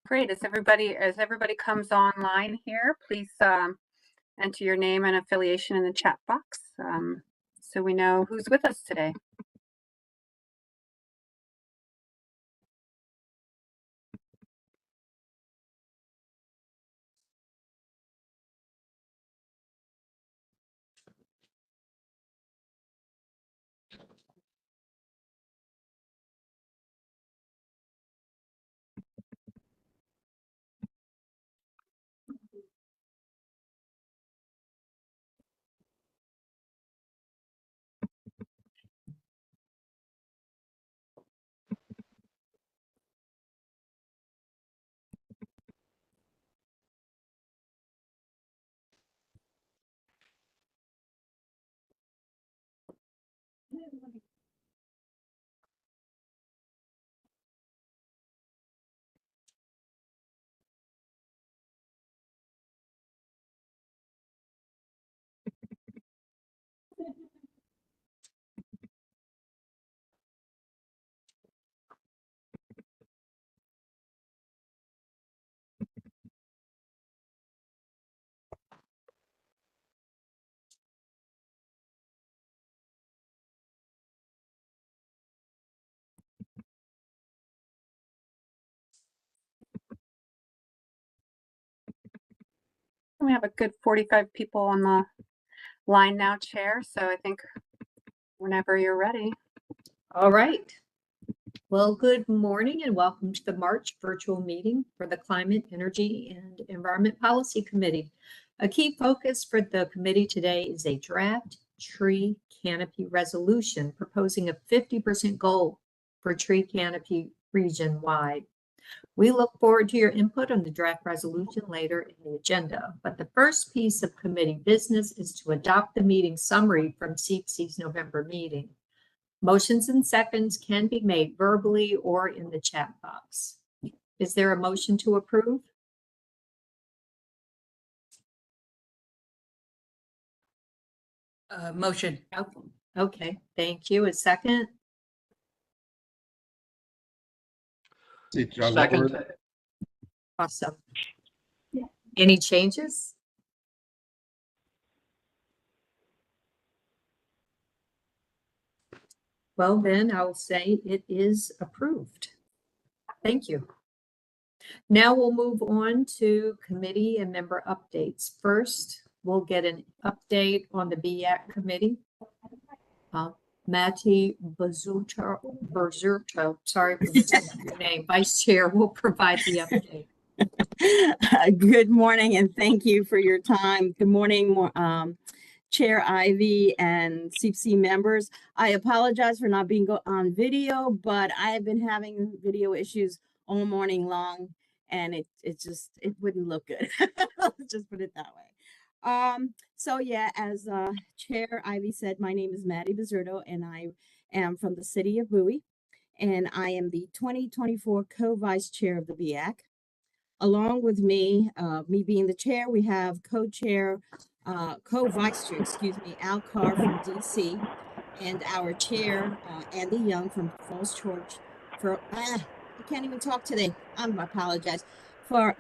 Great. As everybody comes online here, please enter your name and affiliation in the chat box so we know who's with us today. We have a good 45 people on the line now, Chair, so I think whenever you're ready. All right. Well, good morning and welcome to the March virtual meeting for the Climate, Energy, and Environment Policy Committee. A key focus for the committee today is a draft tree canopy resolution proposing a 50% goal for tree canopy region-wide. We look forward to your input on the draft resolution later in the agenda, but the first piece of committee business is to adopt the meeting summary from CEEPC's November meeting. Motions and seconds can be made verbally or in the chat box. Is there a motion to approve? Motion. Okay, thank you. A second? Second. Awesome. Any changes? Well, then I'll say it is approved. Thank you. Now we'll move on to committee and member updates. First, we'll get an update on the BIAC committee. Matti Bazzuto, sorry for the name, Vice Chair will provide the update. Good morning and thank you for your time. Good morning, Chair Ivy and CEEPC members. I apologize for not being on video, but I have been having video issues all morning long and it wouldn't look good. Let's just put it that way. So yeah, as Chair Ivy said, my name is Matti Bazzuto and I am from the city of Bowie and I am the 2024 co-vice chair of the BIAC. Along with me, me being the chair, we have co-vice chair, Al Carr from DC, and our chair, Andy Young from Falls Church. I can't even talk today. I apologize.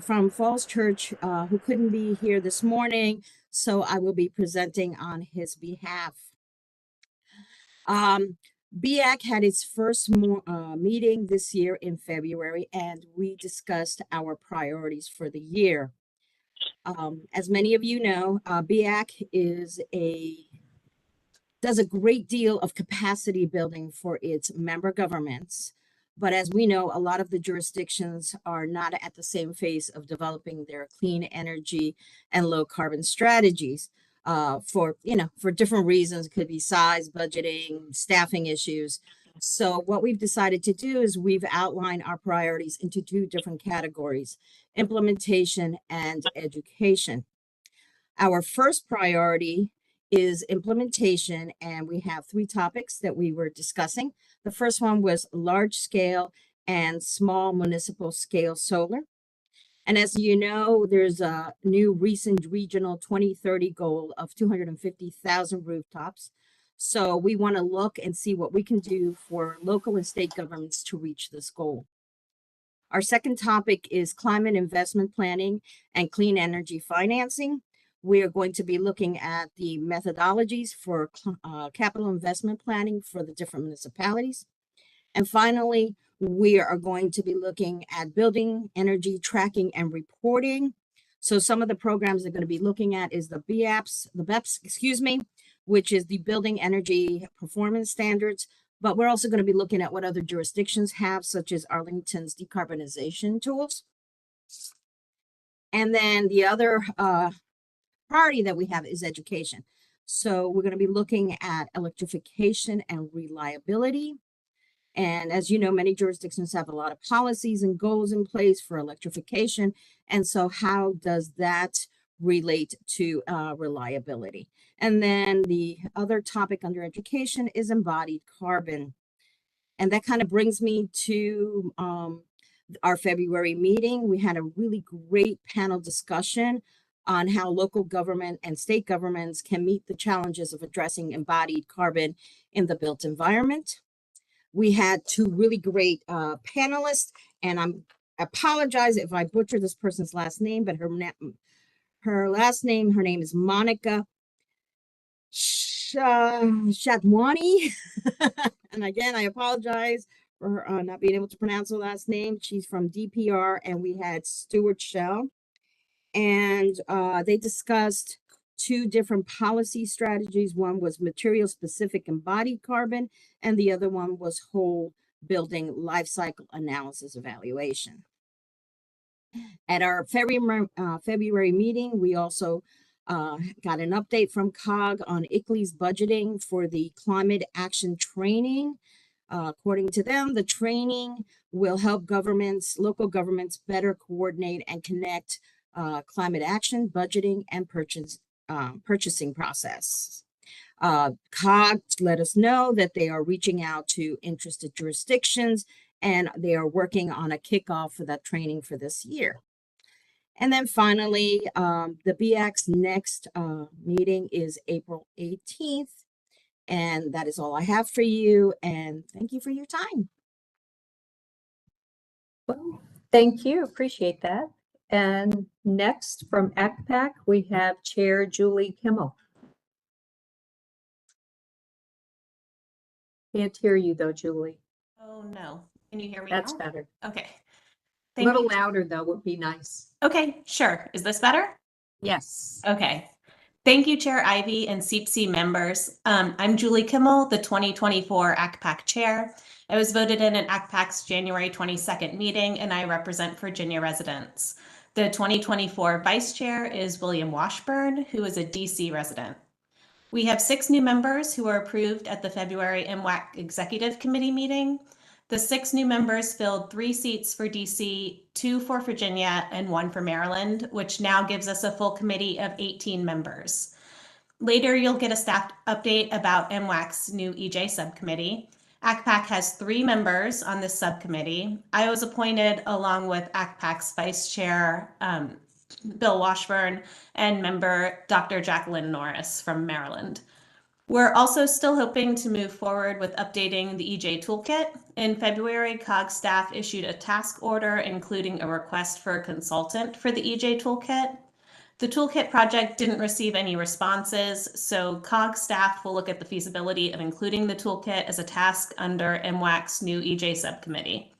From Falls Church, who couldn't be here this morning, so I will be presenting on his behalf. BIAC had its first meeting this year in February, and we discussed our priorities for the year. As many of you know, BIAC does a great deal of capacity building for its member governments. But as we know, a lot of the jurisdictions are not at the same phase of developing their clean energy and low carbon strategies. For different reasons. It could be size, budgeting, staffing issues. So what we've decided to do is we've outlined our priorities into two different categories: implementation and education. Our first priority is implementation, and we have three topics that we were discussing. The first one was large scale and small municipal scale solar. And as you know, there's a new recent regional 2030 goal of 250,000 rooftops. So we want to look and see what we can do for local and state governments to reach this goal. Our second topic is climate investment planning and clean energy financing. We are going to be looking at the methodologies for capital investment planning for the different municipalities. And finally, we are going to be looking at building energy tracking and reporting. So some of the programs they're going to be looking at is the BEPS, which is the Building Energy Performance Standards. But we're also going to be looking at what other jurisdictions have, such as Arlington's decarbonization tools. And then the other priority that we have is education. So we're going to be looking at electrification and reliability. And as you know, many jurisdictions have a lot of policies and goals in place for electrification. And so how does that relate to reliability? And then the other topic under education is embodied carbon. And that kind of brings me to our February meeting. We had a really great panel discussion on how local government and state governments can meet the challenges of addressing embodied carbon in the built environment. We had two really great panelists, and I apologize if I butcher this person's last name, but her name is Monica Shatwani. And again, I apologize for not being able to pronounce her last name. She's from DPR, and we had Stuart Shell. And they discussed two different policy strategies. One was material-specific embodied carbon, and the other one was whole building life cycle analysis evaluation. At our February meeting, we also got an update from COG on ICLEI's budgeting for the climate action training. According to them, the training will help local governments better coordinate and connect climate action, budgeting, and purchasing process. COG let us know that they are reaching out to interested jurisdictions, and they are working on a kickoff for that training for this year. And then finally, the BX next meeting is April 18th. And that is all I have for you. And thank you for your time. Well, thank you. Appreciate that. And next from ACPAC, we have Chair Julie Kimmel. Can't hear you though, Julie. Oh, no. Can you hear me That's now? better. Okay. A little louder though would be nice. Okay, sure. Is this better? Yes. Okay. Thank you, Chair Ivy and CEEPC members. I'm Julie Kimmel, the 2024 ACPAC Chair. I was voted in at ACPAC's January 22nd meeting, and I represent Virginia residents. The 2024 Vice Chair is William Washburn, who is a DC resident. We have 6 new members who were approved at the February MWAC Executive Committee meeting. The 6 new members filled 3 seats for DC, 2 for Virginia, and 1 for Maryland, which now gives us a full committee of 18 members. Later, you'll get a staff update about MWAC's new EJ subcommittee. ACPAC has 3 members on this subcommittee. I was appointed along with ACPAC's Vice Chair, Bill Washburn, and member Dr. Jacqueline Norris from Maryland. We're also still hoping to move forward with updating the EJ toolkit. In February, COG staff issued a task order, including a request for a consultant for the EJ toolkit. The toolkit project didn't receive any responses, so COG staff will look at the feasibility of including the toolkit as a task under MWAC's new EJ subcommittee.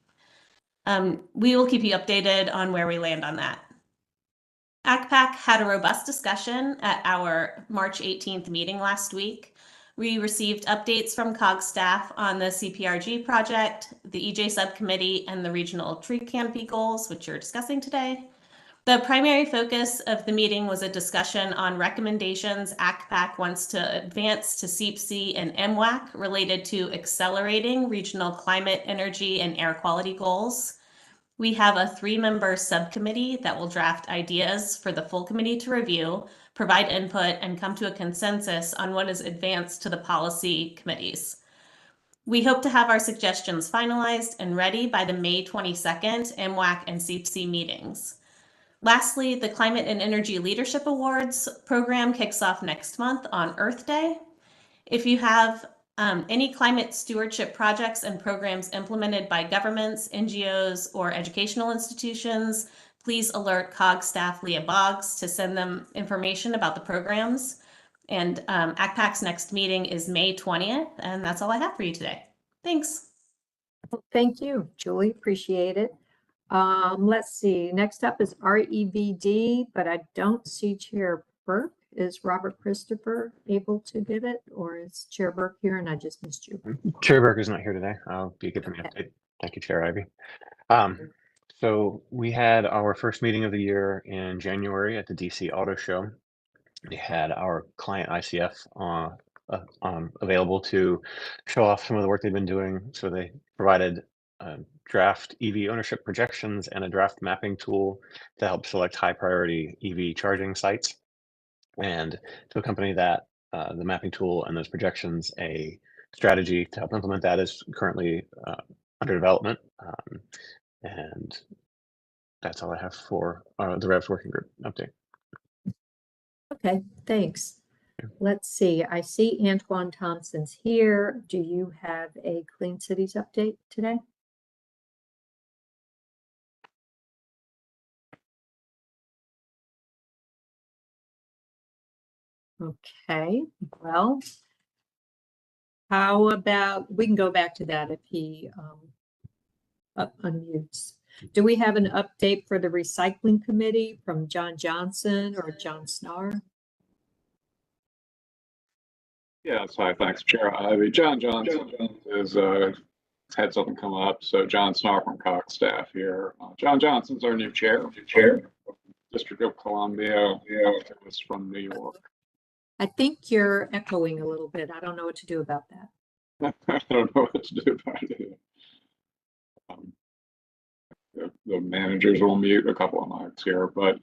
We will keep you updated on where we land on that. ACPAC had a robust discussion at our March 18th meeting last week. We received updates from COG staff on the CPRG project, the EJ subcommittee, and the regional tree canopy goals, which you're discussing today. The primary focus of the meeting was a discussion on recommendations ACPAC wants to advance to CEEPC and MWAC related to accelerating regional climate, energy, and air quality goals. We have a 3-member subcommittee that will draft ideas for the full committee to review, provide input, and come to a consensus on what is advanced to the policy committees. We hope to have our suggestions finalized and ready by the May 22nd MWAC and CEEPC meetings. Lastly, the Climate and Energy Leadership Awards program kicks off next month on Earth Day. If you have Any climate stewardship projects and programs implemented by governments, NGOs, or educational institutions, please alert COG staff Leah Boggs to send them information about the programs. And ACPAC's next meeting is May 20th, and that's all I have for you today. Thanks. Well, thank you, Julie. Appreciate it. Let's see. Next up is REVD, but I don't see Chair Burke. Is Robert Christopher able to give it, or is Chair Burke here and I just missed you? Chair Burke is not here today. I'll be giving an update. Thank you, Chair Ivy. So we had our first meeting of the year in January at the DC Auto Show. We had our client ICF available to show off some of the work they've been doing. So they provided draft EV ownership projections and a draft mapping tool to help select high priority EV charging sites. And to accompany that, the mapping tool and those projections, a strategy to help implement that is currently under development. And that's all I have for the Revs Working Group update. Okay, thanks. Let's see. I see Antoine Thompson's here. Do you have a Clean Cities update today? Okay, well, how about, we can go back to that if he unmutes. Do we have an update for the recycling committee from John Johnson or John Snar? Yes, hi, thanks, Chair Ivy. John Johnson is had something come up, so John Snar from Cox staff here. John Johnson's our new chair. District of Columbia, was from New York. I think you're echoing a little bit. I don't know what to do about that. I don't know what to do about it. The managers will mute a couple of mics here, but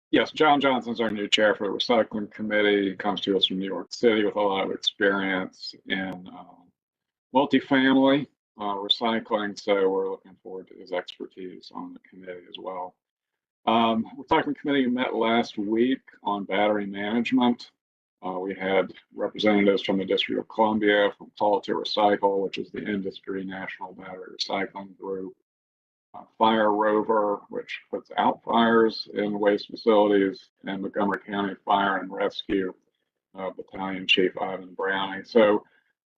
yes, John Johnson's our new chair for the recycling committee. He comes to us from New York City with a lot of experience in multifamily recycling, so we're looking forward to his expertise on the committee as well. Recycling committee met last week on battery management. We had representatives from the District of Columbia, from Call to Recycle, which is the industry national battery recycling group, Fire Rover, which puts out fires in waste facilities, and Montgomery County Fire and Rescue Battalion Chief Ivan Browning. So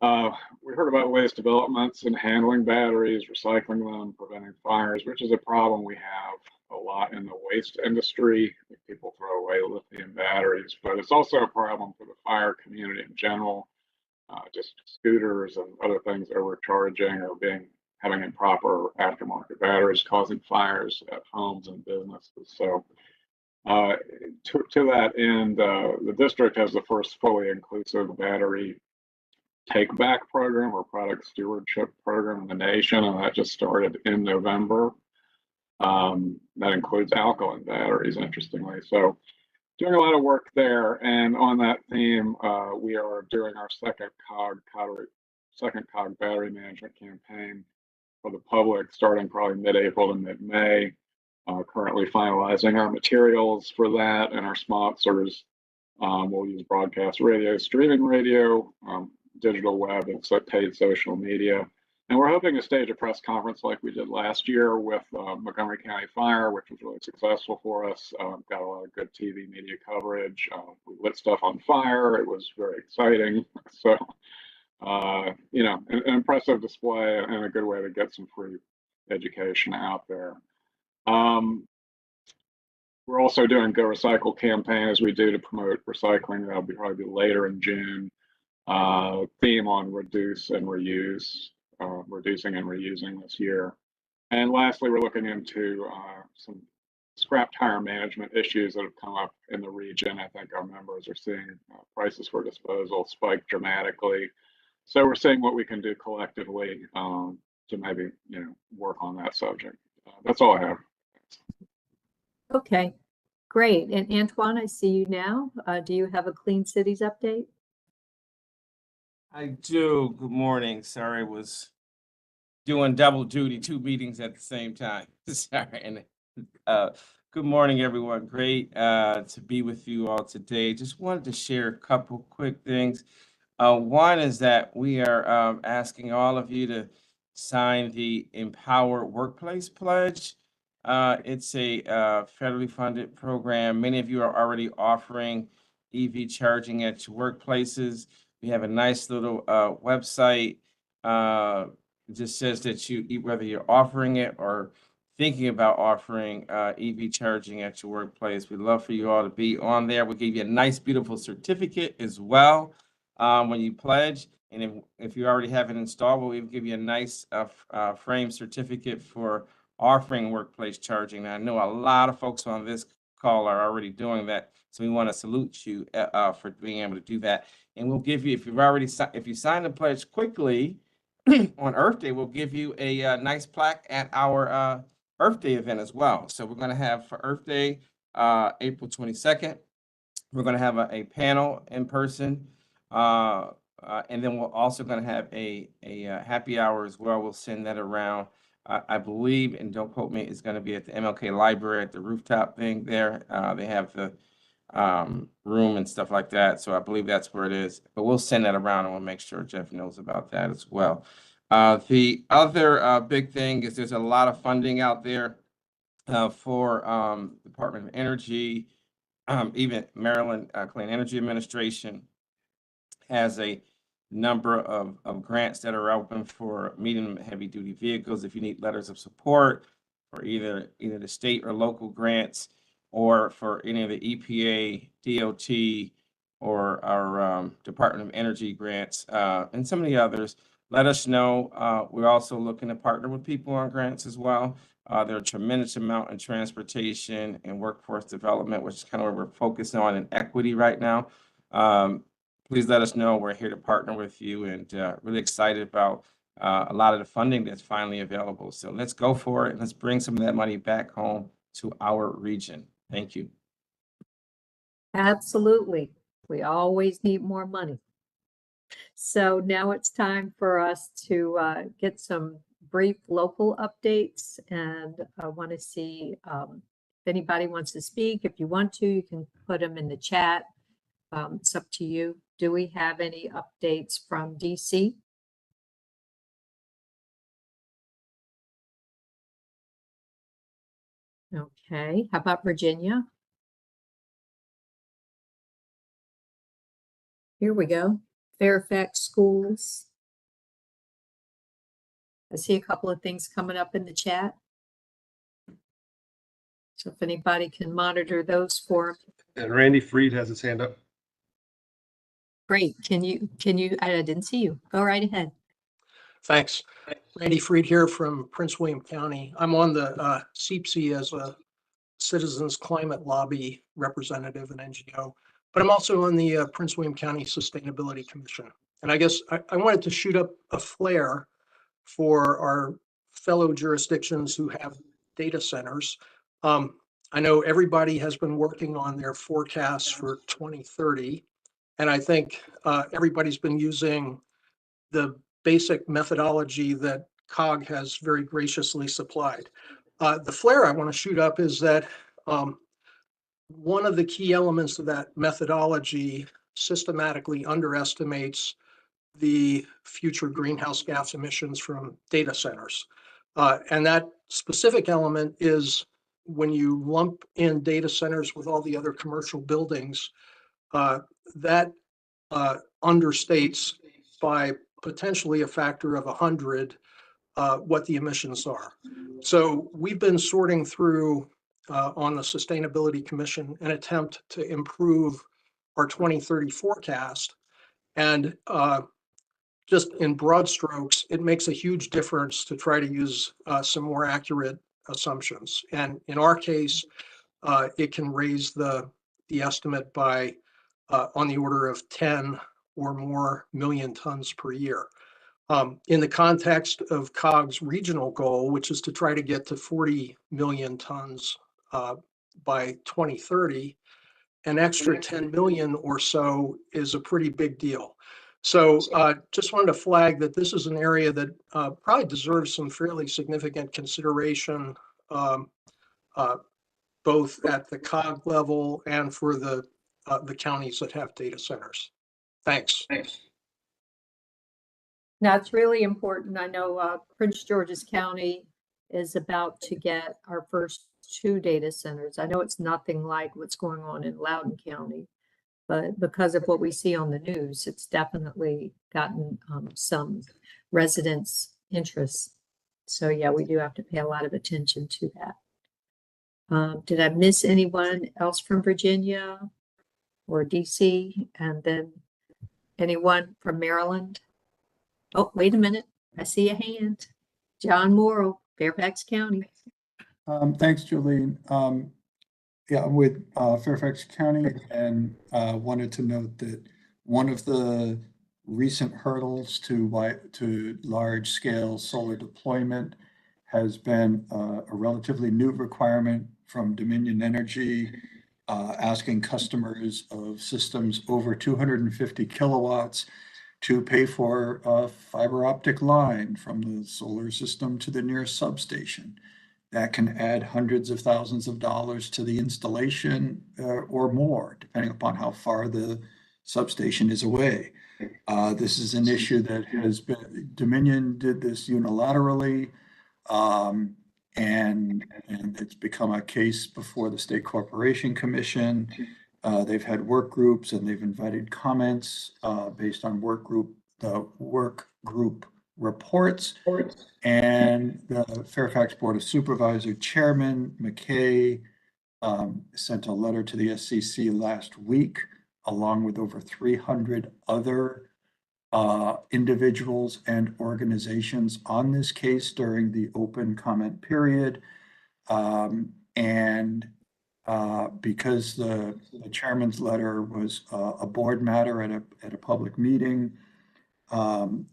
we heard about latest developments in handling batteries, recycling them, preventing fires, which is a problem we have a lot in the waste industry. People throw away lithium batteries, but it's also a problem for the fire community in general. Just scooters and other things overcharging or having improper aftermarket batteries causing fires at homes and businesses. So to that end, the district has the first fully inclusive battery take back program or product stewardship program in the nation, and that just started in November. That includes alkaline batteries, interestingly. So doing a lot of work there, and on that theme, we are doing our second COG battery management campaign for the public, starting probably mid-April to mid-May. Currently finalizing our materials for that and our sponsors. We'll use broadcast radio, streaming radio, digital web, and paid social media. And we're hoping to stage a press conference like we did last year with Montgomery County Fire, which was really successful for us. Got a lot of good TV media coverage. We lit stuff on fire. It was very exciting. So, you know, an impressive display and a good way to get some free education out there. We're also doing Go Recycle campaign as we do to promote recycling. That'll probably be later in June. Theme on reduce and reuse. Reducing and reusing this year. And lastly, we're looking into some scrap tire management issues that have come up in the region. I think our members are seeing prices for disposal spike dramatically. So we're seeing what we can do collectively to maybe, you know, work on that subject. That's all I have. Okay, great. And Antoine, I see you now. Do you have a Clean Cities update? I do. Good morning. Sorry, I was doing double duty, 2 meetings at the same time. Sorry. And good morning, everyone. Great to be with you all today. Just wanted to share a couple quick things. One is that we are asking all of you to sign the Empower Workplace Pledge. It's a federally funded program. Many of you are already offering EV charging at your workplaces. We have a nice little website. It just says that whether you're offering it or thinking about offering EV charging at your workplace, we'd love for you all to be on there. We'll give you a nice, beautiful certificate as well when you pledge. And if you already have it installed, we'll give you a nice frame certificate for offering workplace charging. Now, I know a lot of folks on this call are already doing that, so we want to salute you for being able to do that. And we'll give you, if you sign the pledge quickly on Earth Day, we'll give you a nice plaque at our Earth Day event as well. So we're going to have for Earth Day, April 22nd, we're going to have a panel in person. And then we're also going to have a happy hour as well. We'll send that around. I believe, and don't quote me, it's going to be at the MLK Library at the rooftop thing there. They have the room and stuff like that. So I believe that's where it is. But we'll send that around and we'll make sure Jeff knows about that as well. The other big thing is there's a lot of funding out there for Department of Energy, even Maryland Clean Energy Administration has a number of grants that are open for medium and heavy duty vehicles. If you need letters of support for either the state or local grants, or for any of the EPA, DOT, or our Department of Energy grants, and some of the others, let us know. We're also looking to partner with people on grants as well. There are a tremendous amount in transportation and workforce development, which is kind of where we're focusing on in equity right now. Please let us know. We're here to partner with you, and really excited about a lot of the funding that's finally available. So let's go for it, and let's bring some of that money back home to our region. Thank you. Absolutely. We always need more money. So now it's time for us to get some brief local updates, and I want to see if anybody wants to speak. If you want to, you can put them in the chat. It's up to you. Do we have any updates from DC? Okay, how about Virginia? Here we go. Fairfax schools. I see a couple of things coming up in the chat. So if anybody can monitor those for me. And Randy Freed has his hand up. Great. Can you, I didn't see you. Go right ahead. Thanks. Randy Freed here from Prince William County. I'm on the CEEPC as a Citizens Climate Lobby representative and NGO, but I'm also on the Prince William County Sustainability Commission. And I guess I wanted to shoot up a flare for our fellow jurisdictions who have data centers. I know everybody has been working on their forecasts for 2030, and I think everybody's been using the basic methodology that COG has very graciously supplied. The flare I want to shoot up is that one of the key elements of that methodology systematically underestimates the future greenhouse gas emissions from data centers. And that specific element is when you lump in data centers with all the other commercial buildings, that understates by potentially a factor of 100 what the emissions are. So we've been sorting through on the Sustainability Commission an attempt to improve our 2030 forecast. And just in broad strokes, it makes a huge difference to try to use some more accurate assumptions. And in our case, it can raise the estimate by on the order of 10 or more million tons per year. In the context of COG's regional goal, which is to try to get to 40 million tons by 2030, an extra 10 million or so is a pretty big deal. So just wanted to flag that this is an area that probably deserves some fairly significant consideration, both at the COG level and for the counties that have data centers. Thanks. That's really important. I know Prince George's County is about to get our first 2 data centers. I know it's nothing like what's going on in Loudoun County, but because of what we see on the news, it's definitely gotten some residents' interest. So yeah, we do have to pay a lot of attention to that. Did I miss anyone else from Virginia or DC? And then anyone from Maryland? Oh, wait a minute. I see a hand. John Morrow, Fairfax County. Thanks, Jolene. Yeah, I'm with Fairfax County and wanted to note that one of the recent hurdles to large-scale solar deployment has been a relatively new requirement from Dominion Energy asking customers of systems over 250 kilowatts to pay for a fiber optic line from the solar system to the nearest substation. That can add hundreds of thousands of dollars to the installation or more, depending upon how far the substation is away. This is an issue that has been, Dominion did this unilaterally, and it's become a case before the State Corporation Commission. They've had work groups and they've invited comments based on work group reports. And the Fairfax Board of Supervisor Chairman McKay sent a letter to the SCC last week, along with over 300 other individuals and organizations on this case during the open comment period. Because the chairman's letter was a board matter at a public meeting,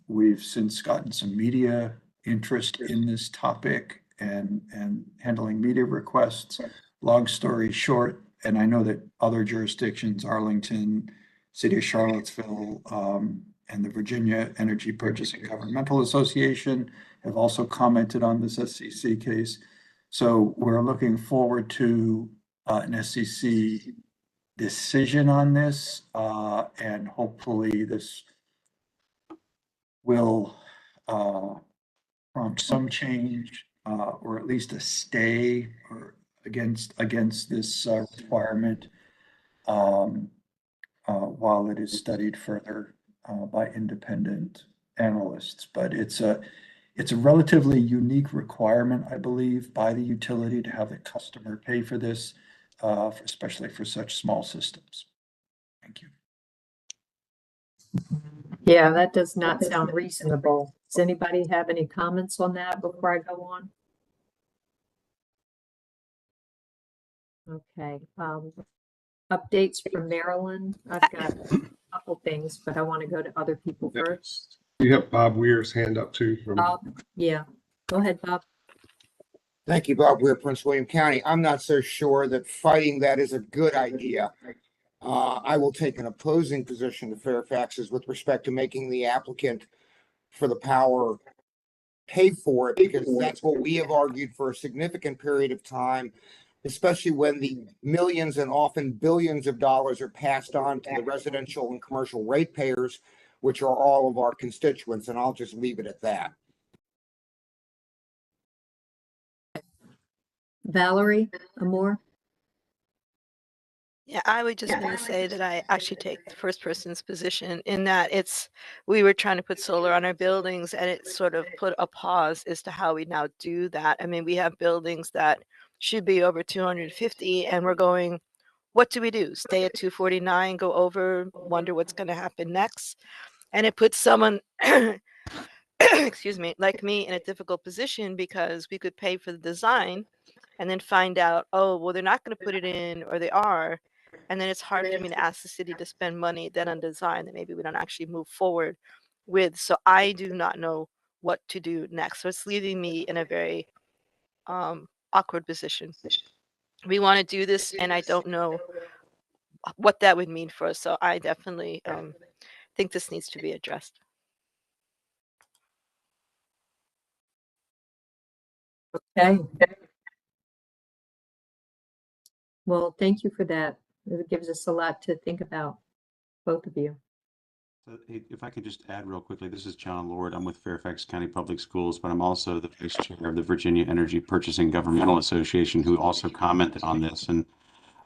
we've since gotten some media interest in this topic and handling media requests. Long story short, and I know that other jurisdictions, Arlington, City of Charlottesville, and the Virginia Energy Purchasing Governmental Association have also commented on this SCC case. So we're looking forward to an SCC decision on this, and hopefully this will prompt some change, or at least a stay or against this requirement while it is studied further by independent analysts. But it's a relatively unique requirement, I believe, by the utility to have the customer pay for this, especially for such small systems. Thank you. Yeah, that does not sound reasonable. Does anybody have any comments on that before I go on? Okay, updates from Maryland. I've got a couple things, but I want to go to other people first. You have Bob Weir's hand up too. Yeah, go ahead, Bob. Thank you, Bob Weir, Prince William County. I'm not so sure that fighting that is a good idea. I will take an opposing position to Fairfax's with respect to making the applicant for the power pay for it, because that's what we have argued for a significant period of time, especially when the millions and often billions of dollars are passed on to the residential and commercial ratepayers, which are all of our constituents. And I'll just leave it at that. Valerie Amore. Yeah, I was just going to say that I actually take the first person's position in that we were trying to put solar on our buildings and it sort of put a pause as to how we now do that. I mean, we have buildings that should be over 250 and we're going, what do we do? Stay at 249, go over, wonder what's going to happen next. And it puts someone, excuse me, like me in a difficult position because we could pay for the design and then find out, oh, well, they're not going to put it in or they are. And then it's hard for me to ask the city to spend money then on design that maybe we don't actually move forward with. So I do not know what to do next. So it's leaving me in a very awkward position. We want to do this and I don't know what that would mean for us. So I definitely think this needs to be addressed. Okay. Well, thank you for that. It gives us a lot to think about, both of you. So, if I could just add real quickly, this is John Lord. I'm with Fairfax County Public Schools, but I'm also the vice chair of the Virginia Energy Purchasing Governmental Association, who also commented on this. And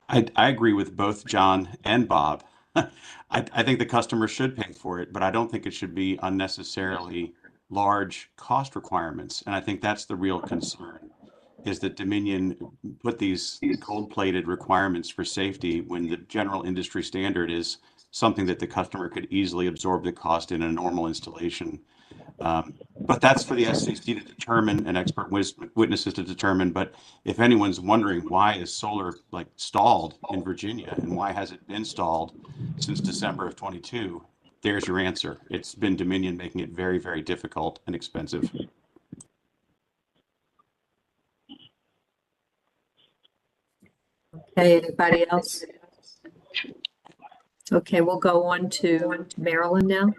I agree with both John and Bob. I think the customer should pay for it, but I don't think it should be unnecessarily large cost requirements. And I think that's the real concern, is that Dominion put these gold-plated requirements for safety when the general industry standard is something that the customer could easily absorb the cost in a normal installation. But that's for the SCC to determine and expert witnesses to determine. But if anyone's wondering why is solar like stalled in Virginia and why has it been stalled since December of 22, there's your answer. It's been Dominion making it very, very difficult and expensive. Okay, anybody else? Okay, we'll go on to Marilyn now.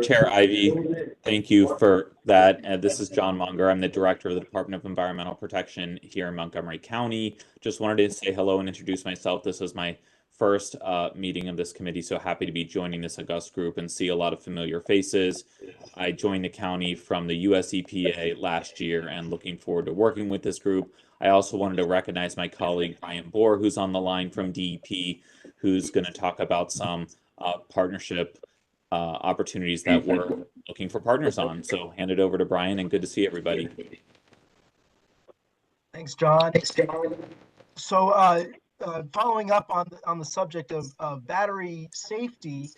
Chair Ivy, thank you for that. This is John Munger. I'm the director of the Department of Environmental Protection here in Montgomery County. Just wanted to say hello and introduce myself. This is my first meeting of this committee, so happy to be joining this august group and see a lot of familiar faces. I joined the county from the US EPA last year and looking forward to working with this group. I also wanted to recognize my colleague Brian Bohr, who's on the line from DEP, who's going to talk about some partnership opportunities that we're looking for partners on. So hand it over to Brian, and good to see everybody. Thanks, John. So following up on the subject of battery safety,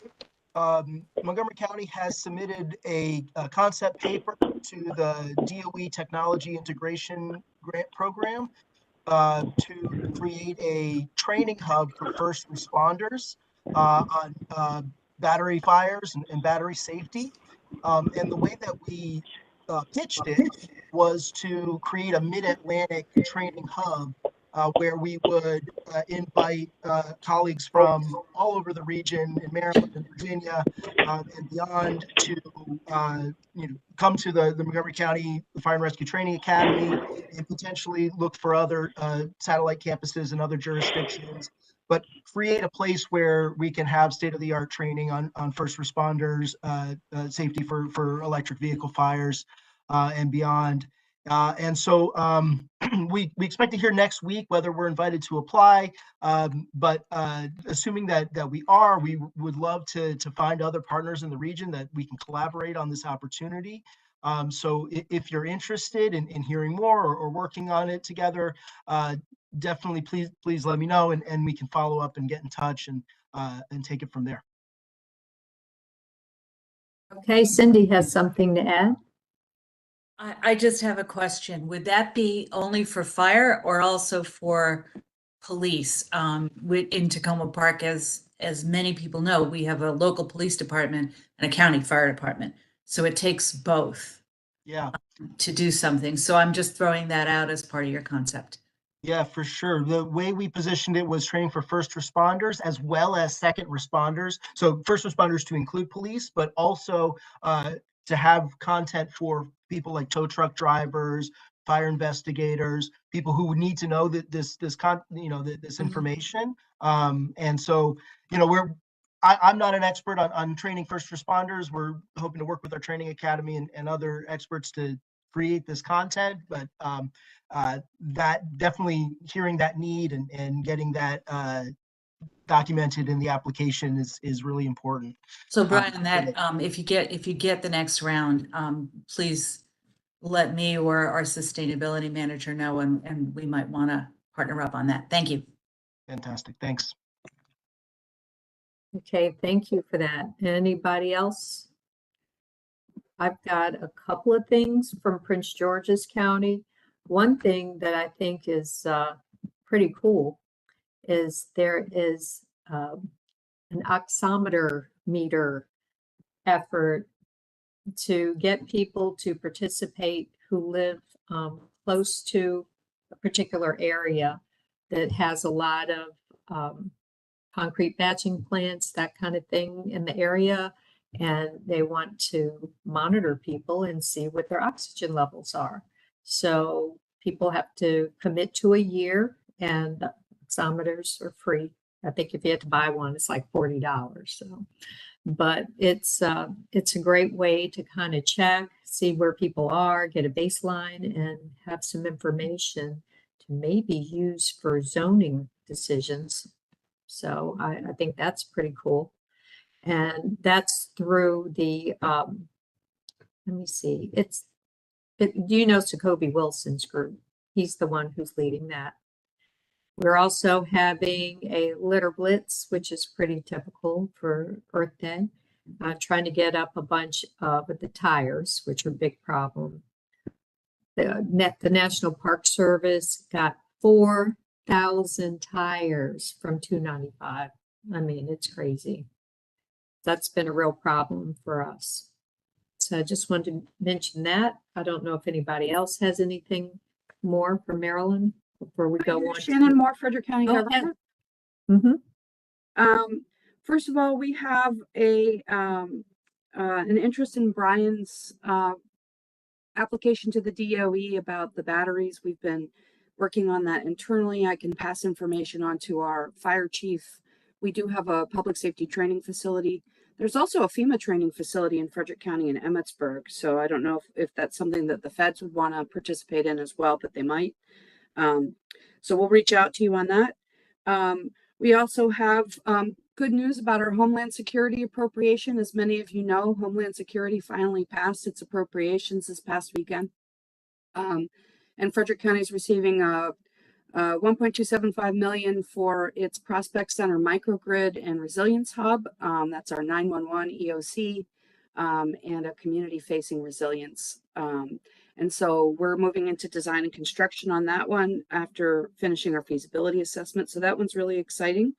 Montgomery County has submitted a concept paper to the DOE Technology Integration Grant Program to create a training hub for first responders on battery fires and battery safety. And the way that we pitched it was to create a mid-Atlantic training hub where we would invite colleagues from all over the region in Maryland and Virginia and beyond to come to the Montgomery County Fire and Rescue Training Academy and potentially look for other satellite campuses in other jurisdictions, but create a place where we can have state-of-the-art training on first responders, safety for electric vehicle fires and beyond. And so we expect to hear next week whether we're invited to apply, but assuming that we are, we would love to find other partners in the region that we can collaborate on this opportunity. So if you're interested in hearing more or working on it together, definitely please let me know, and we can follow up and get in touch and take it from there. Okay, Cindy has something to add. I just have a question. Would that be only for fire or also for police? In Tacoma Park, as many people know, we have a local police department and a county fire department. So it takes both to do something. So I'm just throwing that out as part of your concept. Yeah, for sure. The way we positioned it was training for first responders as well as second responders. So first responders to include police, but also to have content for people like tow truck drivers, fire investigators, people who would need to know that this information. And so, I'm not an expert on training first responders. We're hoping to work with our training academy and other experts to create this content, but that definitely hearing that need and getting that documented in the application is really important. So Brian, that if you get the next round, please let me or our sustainability manager know, and we might want to partner up on that. Thank you. Fantastic. Thanks. Okay, thank you for that. Anybody else? I've got a couple of things from Prince George's County. One thing that I think is pretty cool is there is an oximeter meter effort to get people to participate who live close to a particular area that has a lot of concrete batching plants, that kind of thing in the area. And they want to monitor people and see what their oxygen levels are. So people have to commit to a year, and oximeters are free I think if you had to buy one, it's like $40. So, but it's a great way to kind of check, see where people are, get a baseline, and have some information to maybe use for zoning decisions. So I think that's pretty cool. And that's through the, let me see, do you know Jacoby Wilson's group? He's the one who's leading that. We're also having a litter blitz, which is pretty typical for Earth Day. Trying to get up a bunch of the tires, which are a big problem. The National Park Service got 4,000 tires from 295. I mean, it's crazy. That's been a real problem for us. So I just wanted to mention that. I don't know if anybody else has anything more for Maryland before we go on. Shannon Moore, Frederick County Go Government. Mm-hmm. First of all, we have an interest in Brian's application to the DOE about the batteries. We've been working on that internally. I can pass information on to our fire chief. We do have a public safety training facility. There's also a FEMA training facility in Frederick County and Emmitsburg. So I don't know if that's something that the feds would want to participate in as well, but they might. So we'll reach out to you on that. We also have good news about our Homeland Security appropriation. As many of you know, Homeland Security finally passed its appropriations this past weekend. And Frederick County is receiving $1.275 million for its Prospect Center microgrid and resilience hub. That's our 911 EOC and a community-facing resilience. And so we're moving into design and construction on that one after finishing our feasibility assessment. So that one's really exciting.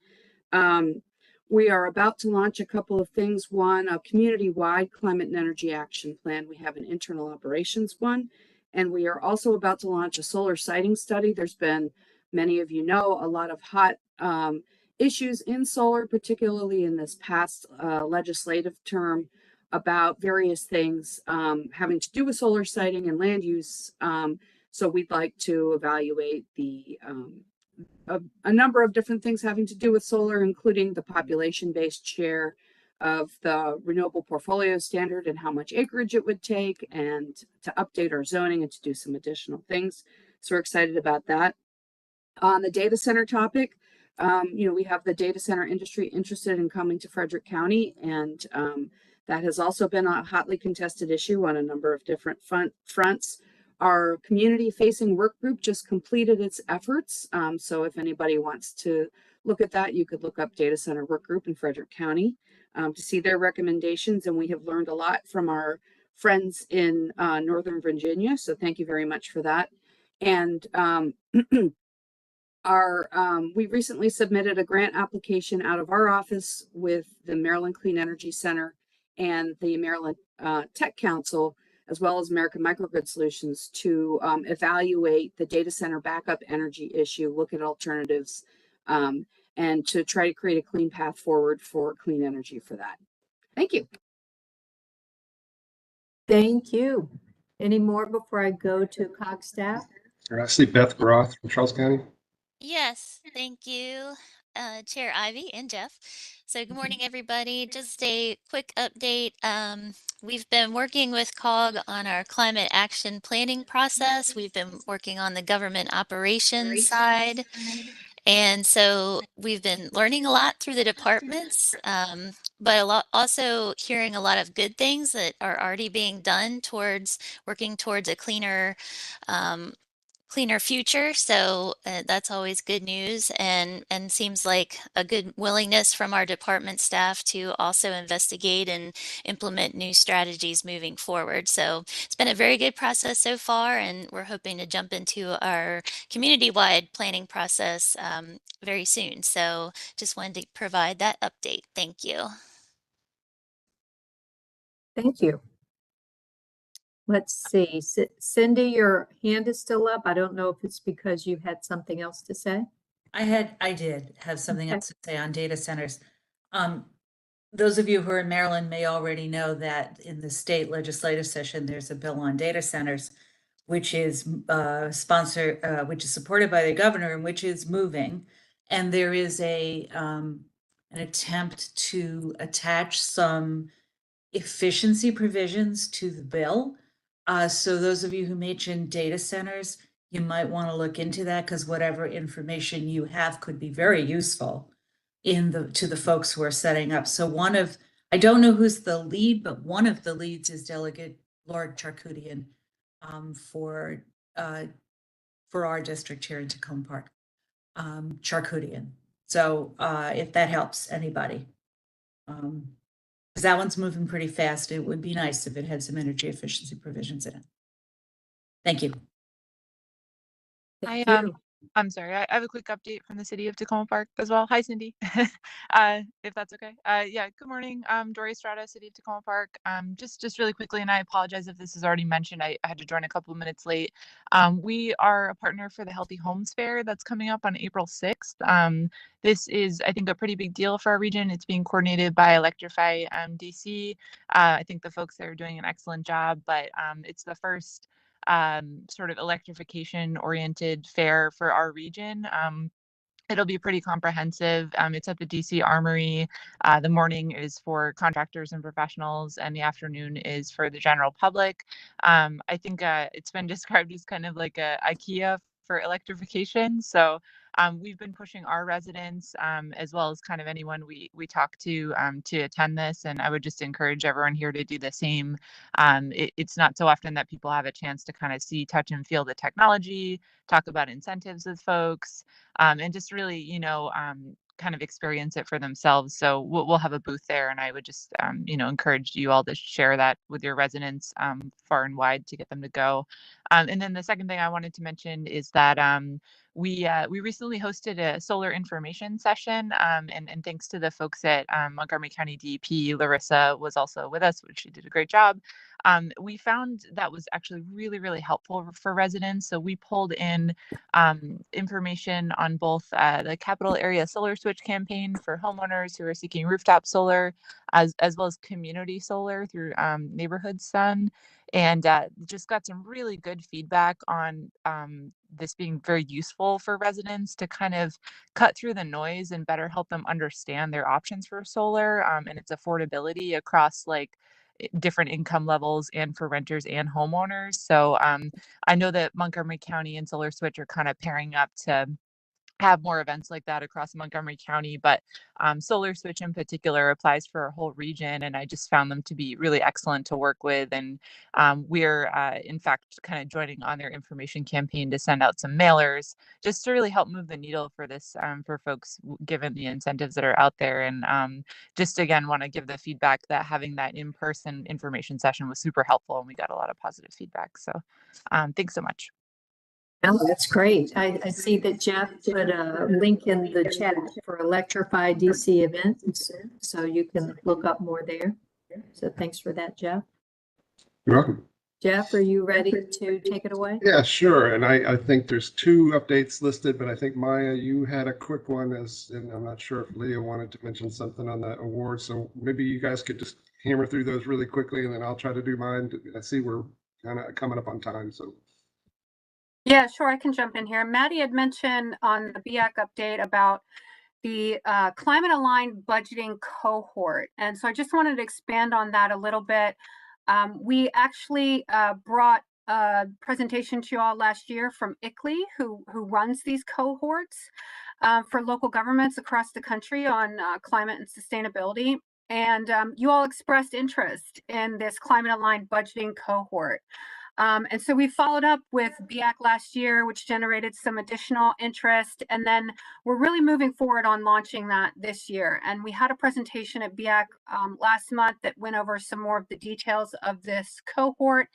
We are about to launch a couple of things. One, a community-wide climate and energy action plan. We have an internal operations one. And we are also about to launch a solar siting study. There's been, many of you know, a lot of hot issues in solar, particularly in this past legislative term, about various things having to do with solar siting and land use. So we'd like to evaluate a number of different things having to do with solar, including the population-based share of the renewable portfolio standard and how much acreage it would take, and to update our zoning and to do some additional things. So we're excited about that. On the data center topic, we have the data center industry interested in coming to Frederick County, and that has also been a hotly contested issue on a number of different fronts. Our community-facing work group just completed its efforts. So if anybody wants to look at that, you could look up Data Center Work Group in Frederick County to see their recommendations. And we have learned a lot from our friends in Northern Virginia. So thank you very much for that. And we recently submitted a grant application out of our office with the Maryland Clean Energy Center and the Maryland Tech Council, as well as American Microgrid Solutions, to evaluate the data center backup energy issue, look at alternatives, and to try to create a clean path forward for clean energy for that. Thank you. Thank you. Any more before I go to COG staff? I see Beth Groth from Charles County. Yes, thank you, Chair Ivy and Jeff. So good morning, everybody. Just a quick update. We've been working with COG on our climate action planning process. We've been working on the government operations side. And so we've been learning a lot through the departments, but also hearing a lot of good things that are already being done towards working towards a cleaner future. So that's always good news, and seems like a good willingness from our department staff to also investigate and implement new strategies moving forward. So it's been a very good process so far, and we're hoping to jump into our community-wide planning process very soon. So just wanted to provide that update. Thank you. Thank you. Let's see, Cindy, your hand is still up. I don't know if it's because you had something else to say. I did have something else to say on data centers. Those of you who are in Maryland may already know that in the state legislative session, there's a bill on data centers, which is which is supported by the governor and which is moving. And there is an attempt to attach some efficiency provisions to the bill. So those of you who mentioned data centers, you might want to look into that, because whatever information you have could be very useful to the folks who are setting up. So I don't know who's the lead, but one of the leads is Delegate Lord Charkoudian for our district here in Tacoma Park. Charkoudian. So if that helps anybody. Because that one's moving pretty fast. It would be nice if it had some energy efficiency provisions in it. Thank you. I'm sorry, I have a quick update from the city of Tacoma Park as well. Hi, Cindy, if that's okay. Yeah, good morning. Dory Estrada, city of Tacoma Park. Just really quickly, and I apologize if this is already mentioned. I had to join a couple of minutes late. We are a partner for the Healthy Homes Fair that's coming up on April 6th. This is, I think, a pretty big deal for our region. It's being coordinated by Electrify DC. I think the folks there are doing an excellent job, but it's the first sort of electrification oriented fair for our region. It'll be pretty comprehensive. It's at the DC Armory. The morning is for contractors and professionals, and the afternoon is for the general public. I think it's been described as kind of like a IKEA for electrification. So we've been pushing our residents as well as kind of anyone we talk to attend this. And I would just encourage everyone here to do the same. It's not so often that people have a chance to kind of see, touch, and feel the technology, talk about incentives with folks, and just really, kind of experience it for themselves. So we'll have a booth there, and I would just, encourage you all to share that with your residents far and wide to get them to go. And then the second thing I wanted to mention is that we recently hosted a solar information session, and thanks to the folks at Montgomery County DEP, Larissa was also with us, which she did a great job. We found that was actually really, really helpful for residents. So we pulled in information on both the Capital Area Solar Switch campaign for homeowners who are seeking rooftop solar, as well as community solar through Neighborhood Sun, and just got some really good feedback on this being very useful for residents to kind of cut through the noise and better help them understand their options for solar and its affordability across different income levels and for renters and homeowners. So I know that Montgomery County and Solar Switch are kind of pairing up to have more events like that across Montgomery County, but Solar Switch in particular applies for our whole region, and I just found them to be really excellent to work with. And we're in fact kind of joining on their information campaign to send out some mailers just to really help move the needle for this for folks, given the incentives that are out there. And just again, want to give the feedback that having that in-person information session was super helpful, and we got a lot of positive feedback. So thanks so much. Oh, that's great. I see that Jeff put a link in the chat for Electrify DC events, so you can look up more there. So thanks for that, Jeff. You're welcome. Jeff, are you ready to take it away? Yeah, sure. And I think there's 2 updates listed, but I think Maya, you had a quick one and I'm not sure if Leah wanted to mention something on that award. So maybe you guys could just hammer through those really quickly, and then I'll try to do mine. I see we're kind of coming up on time, so. Yeah, sure. I can jump in here. Maddie had mentioned on the BIAC update about the climate aligned budgeting cohort. And so I just wanted to expand on that a little bit. We actually brought a presentation to you all last year from ICLEI, who runs these cohorts for local governments across the country on climate and sustainability. And you all expressed interest in this climate aligned budgeting cohort. And so we followed up with BIAC last year, which generated some additional interest. And then we're really moving forward on launching that this year. And we had a presentation at BIAC last month that went over some more of the details of this cohort.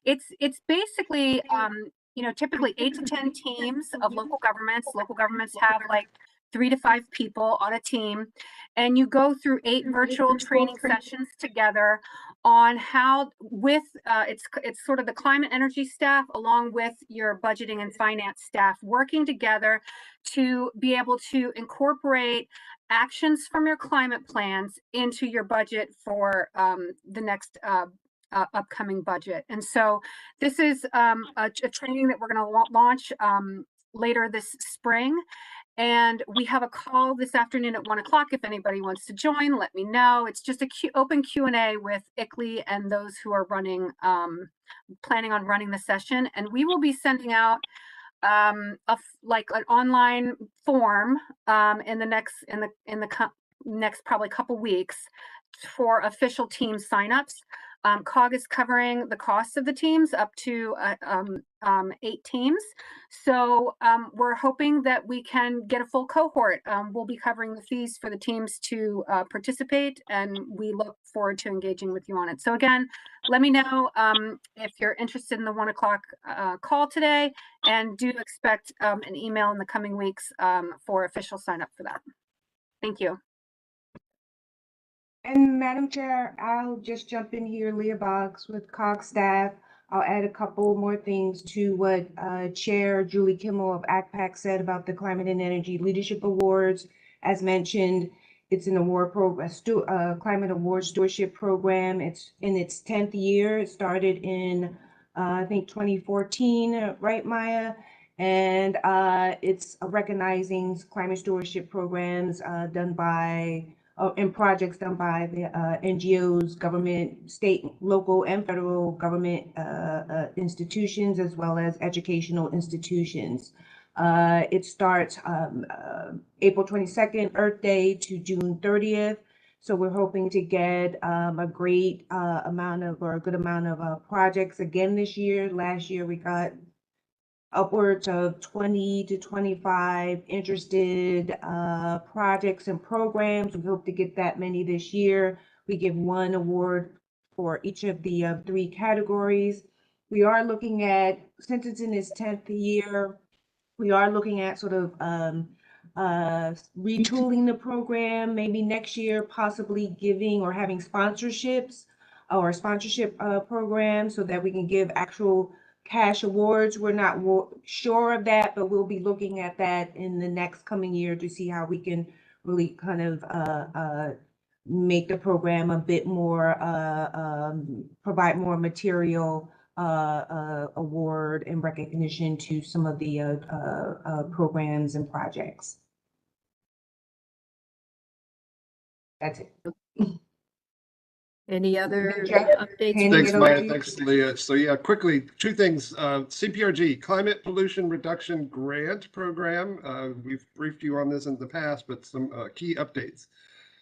It's basically, typically 8 to 10 teams of local governments. Local governments have 3 to 5 people on a team, and you go through 8 virtual training sessions together on how it's sort of the climate energy staff along with your budgeting and finance staff working together to be able to incorporate actions from your climate plans into your budget for the next upcoming budget. And so this is a training that we're going to launch later this spring. And we have a call this afternoon at 1 o'clock. If anybody wants to join, let me know. It's just a open Q&A with ICLEI and those who are running, planning on running the session. And we will be sending out like an online form in the next probably couple weeks for official team signups. COG is covering the cost of the teams up to 8 teams. So we're hoping that we can get a full cohort. We'll be covering the fees for the teams to participate, and we look forward to engaging with you on it. So again, let me know if you're interested in the 1 o'clock call today, and do expect an email in the coming weeks for official sign up for that. Thank you. And Madam Chair, I'll just jump in here, Leah Boggs with COG staff. I'll add a couple more things to what Chair Julie Kimmel of ACPAC said about the Climate and Energy Leadership Awards. As mentioned, it's an award program, Climate Award Stewardship Program. It's in its 10th year. It started in, I think, 2014, right, Maya? And it's recognizing climate stewardship programs done by and projects done by the NGOs, government, state, local, and federal government institutions, as well as educational institutions. It starts April 22nd, Earth Day, to June 30th. So we're hoping to get a great amount of, or a good amount of projects again this year. Last year we got upwards of 20 to 25 interested projects and programs. We hope to get that many this year. We give one award for each of the 3 categories. We are looking at, since it's in its 10th year, we are looking at sort of retooling the program, maybe next year, possibly giving or having sponsorships or sponsorship programs so that we can give actual cash awards. We're not sure of that, but we'll be looking at that in the next coming year to see how we can really kind of make the program a bit more, provide more material award and recognition to some of the programs and projects. That's it. Any other updates? Thanks, Maya. Thanks, Leah. So yeah, quickly, 2 things. CPRG, Climate Pollution Reduction Grant Program. We've briefed you on this in the past, but some key updates.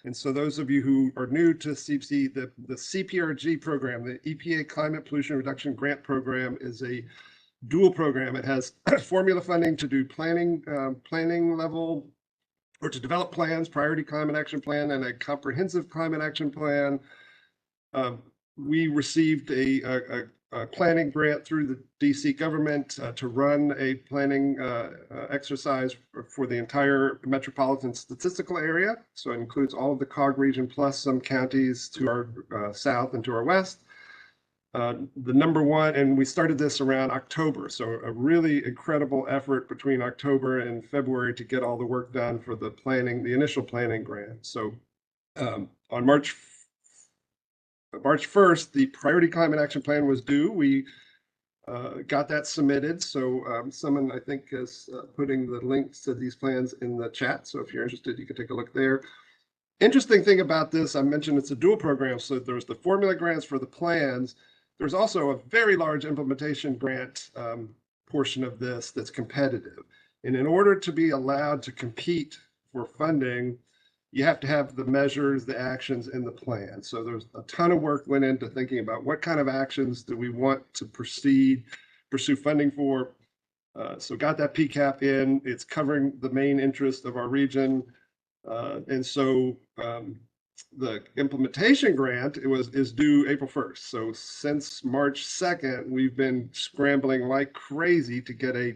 And so those of you who are new to CEEPC, the CPRG program, the EPA Climate Pollution Reduction Grant Program, is a dual program. It has formula funding to do planning level, or to develop plans, priority climate action plan, and a comprehensive climate action plan. We received a planning grant through the DC government to run a planning exercise for the entire metropolitan statistical area. So it includes all of the COG region plus some counties to our south and to our west. The number one, and we started this around October, so a really incredible effort between October and February to get all the work done for the planning, the initial planning grant. So on March 1st, the priority climate action plan was due. We got that submitted. So someone, I think, is putting the links to these plans in the chat. So if you're interested, you can take a look there. Interesting thing about this, I mentioned it's a dual program. So there's the formula grants for the plans. There's also a very large implementation grant portion of this that's competitive. And in order to be allowed to compete for funding, you have to have the measures, the actions in the plan. So there's a ton of work went into thinking about what kind of actions do we want to pursue funding for. So got that PCAP in, it's covering the main interest of our region. And so the implementation grant is due April 1st. So since March 2nd, we've been scrambling like crazy to get a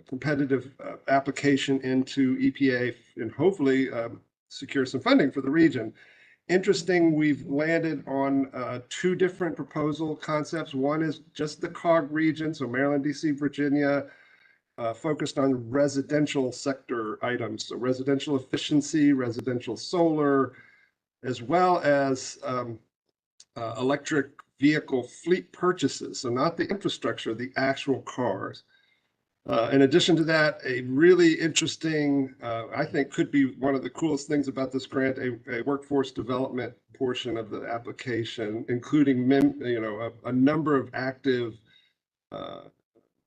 competitive application into EPA and hopefully secure some funding for the region. Interesting, we've landed on 2 different proposal concepts. One is just the COG region, so Maryland, DC, Virginia, focused on residential sector items, so residential efficiency, residential solar, as well as electric vehicle fleet purchases. So not the infrastructure, the actual cars. In addition to that, a really interesting, I think could be one of the coolest things about this grant, a workforce development portion of the application, including a number of active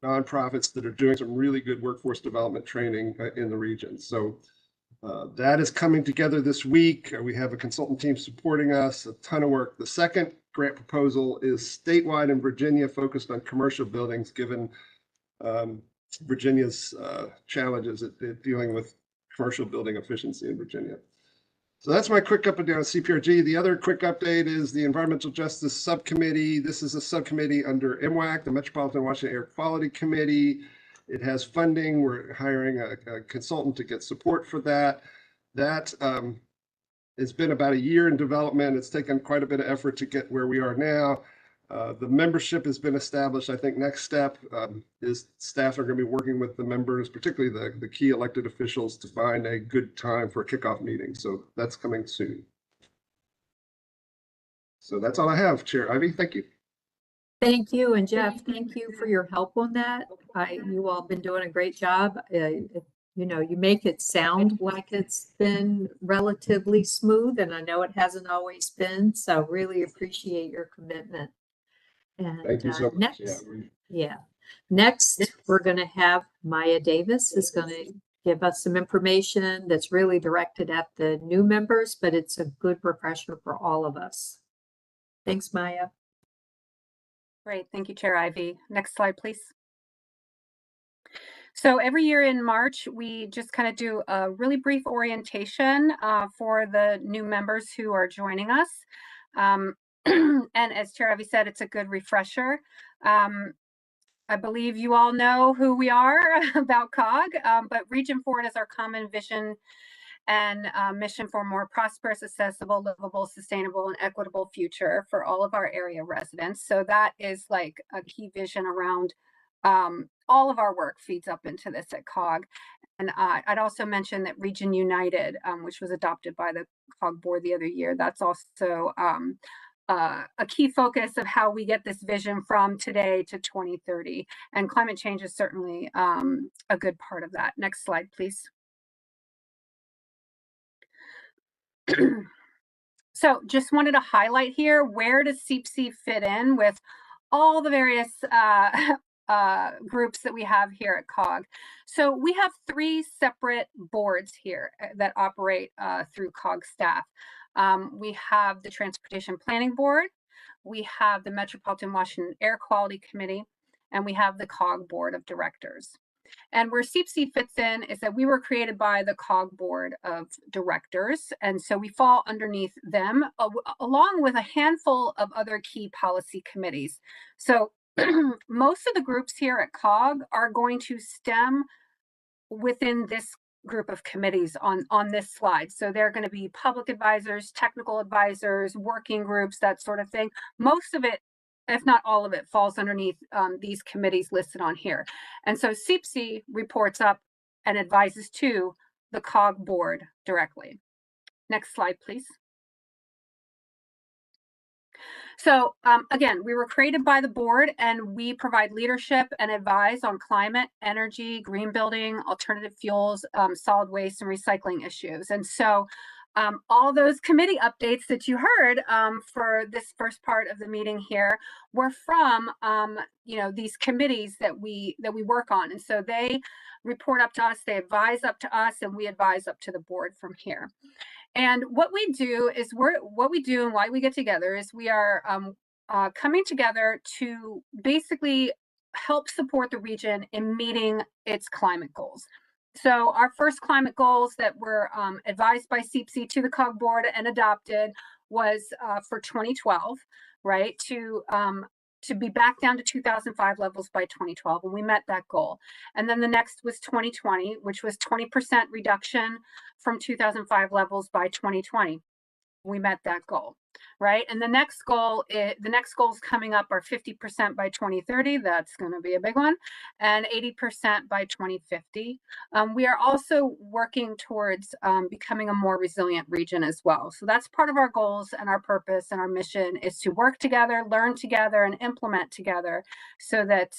nonprofits that are doing some really good workforce development training in the region. So that is coming together this week. We have a consultant team supporting us, a ton of work. The second grant proposal is statewide in Virginia, focused on commercial buildings, given Virginia's challenges at dealing with commercial building efficiency in Virginia. So that's my quick update on CPRG. The other quick update is the Environmental Justice Subcommittee. This is a subcommittee under MWAC, the Metropolitan Washington Air Quality Committee. It has funding. We're hiring a consultant to get support for that. That it's been about a year in development. It's taken quite a bit of effort to get where we are now. The membership has been established. I think next step is staff are going to be working with the members, particularly the key elected officials, to find a good time for a kickoff meeting. So that's coming soon. So that's all I have, Chair Ivy. Thank you. Thank you. And Jeff, thank you for your help on that. You all been doing a great job. You make it sound like it's been relatively smooth, and I know it hasn't always been. So really appreciate your commitment. And thank you so much. Next, we're going to have Maya Davis is going to give us some information that's really directed at the new members, but it's a good refresher for all of us. Thanks, Maya. Great. Thank you, Chair Ivy. Next slide, please. So every year in March, we just kind of do a really brief orientation for the new members who are joining us. And as Chair Ivy said, it's a good refresher. I believe you all know who we are about COG, but Region Forward is our common vision and mission for a more prosperous, accessible, livable, sustainable, and equitable future for all of our area residents. So that is like a key vision around all of our work feeds up into this at COG. And I'd also mention that Region United, which was adopted by the COG board the other year, that's also a key focus of how we get this vision from today to 2030. And climate change is certainly a good part of that. Next slide, please. So just wanted to highlight here, where does CEEPC fit in with all the various groups that we have here at COG. So we have 3 separate boards here that operate through COG staff. We have the Transportation Planning Board, we have the Metropolitan Washington Air Quality Committee, and we have the COG Board of Directors. And where CEEPC fits in is that we were created by the COG Board of Directors, and so we fall underneath them, along with a handful of other key policy committees. So most of the groups here at COG are going to stem within this group of committees on this slide. So they're going to be public advisors, technical advisors, working groups, that sort of thing. Most of it, if not all of it, falls underneath these committees listed on here. And so CEEPC reports up and advises to the COG board directly. Next slide, please. So again, we were created by the board, and we provide leadership and advise on climate, energy, green building, alternative fuels, solid waste, and recycling issues. And so all those committee updates that you heard for this first part of the meeting here were from these committees that we work on. And so they report up to us, they advise up to us, and we advise up to the board from here. And what we do is and why we get together is we are coming together to basically help support the region in meeting its climate goals. So our first climate goals that were advised by CEEPC to the COG board and adopted was for 2012, right? To be back down to 2005 levels by 2012, and we met that goal. And then the next was 2020, which was 20% reduction from 2005 levels by 2020. we met that goal, right? And the next goals coming up are 50% by 2030. That's going to be a big one, and 80% by 2050. We are also working towards becoming a more resilient region as well. So that's part of our goals, and our purpose and our mission is to work together, learn together, and implement together so that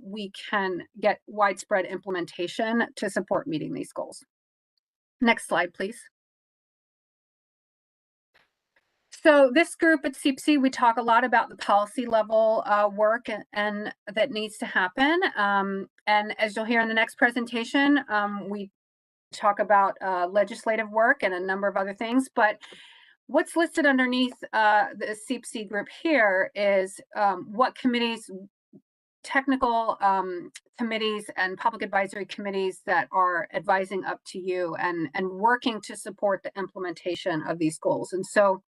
we can get widespread implementation to support meeting these goals. Next slide, please. So this group at CEEPC, we talk a lot about the policy level work and that needs to happen. And as you'll hear in the next presentation, we talk about legislative work and a number of other things. But what's listed underneath the CEEPC group here is what committees, technical committees and public advisory committees that are advising up to you and working to support the implementation of these goals. And so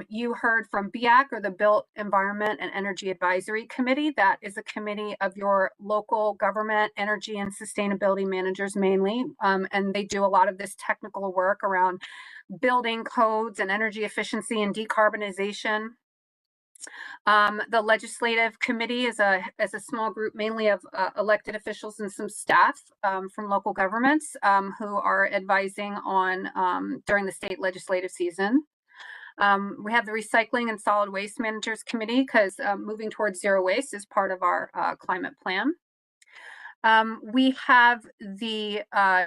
you heard from BEAC, or the Built Environment and Energy Advisory Committee. That is a committee of your local government, energy and sustainability managers mainly. And they do a lot of this technical work around building codes and energy efficiency and decarbonization. The legislative committee is a small group mainly of elected officials and some staff from local governments who are advising on during the state legislative season. We have the Recycling and Solid Waste Managers Committee because moving towards zero waste is part of our climate plan. We have the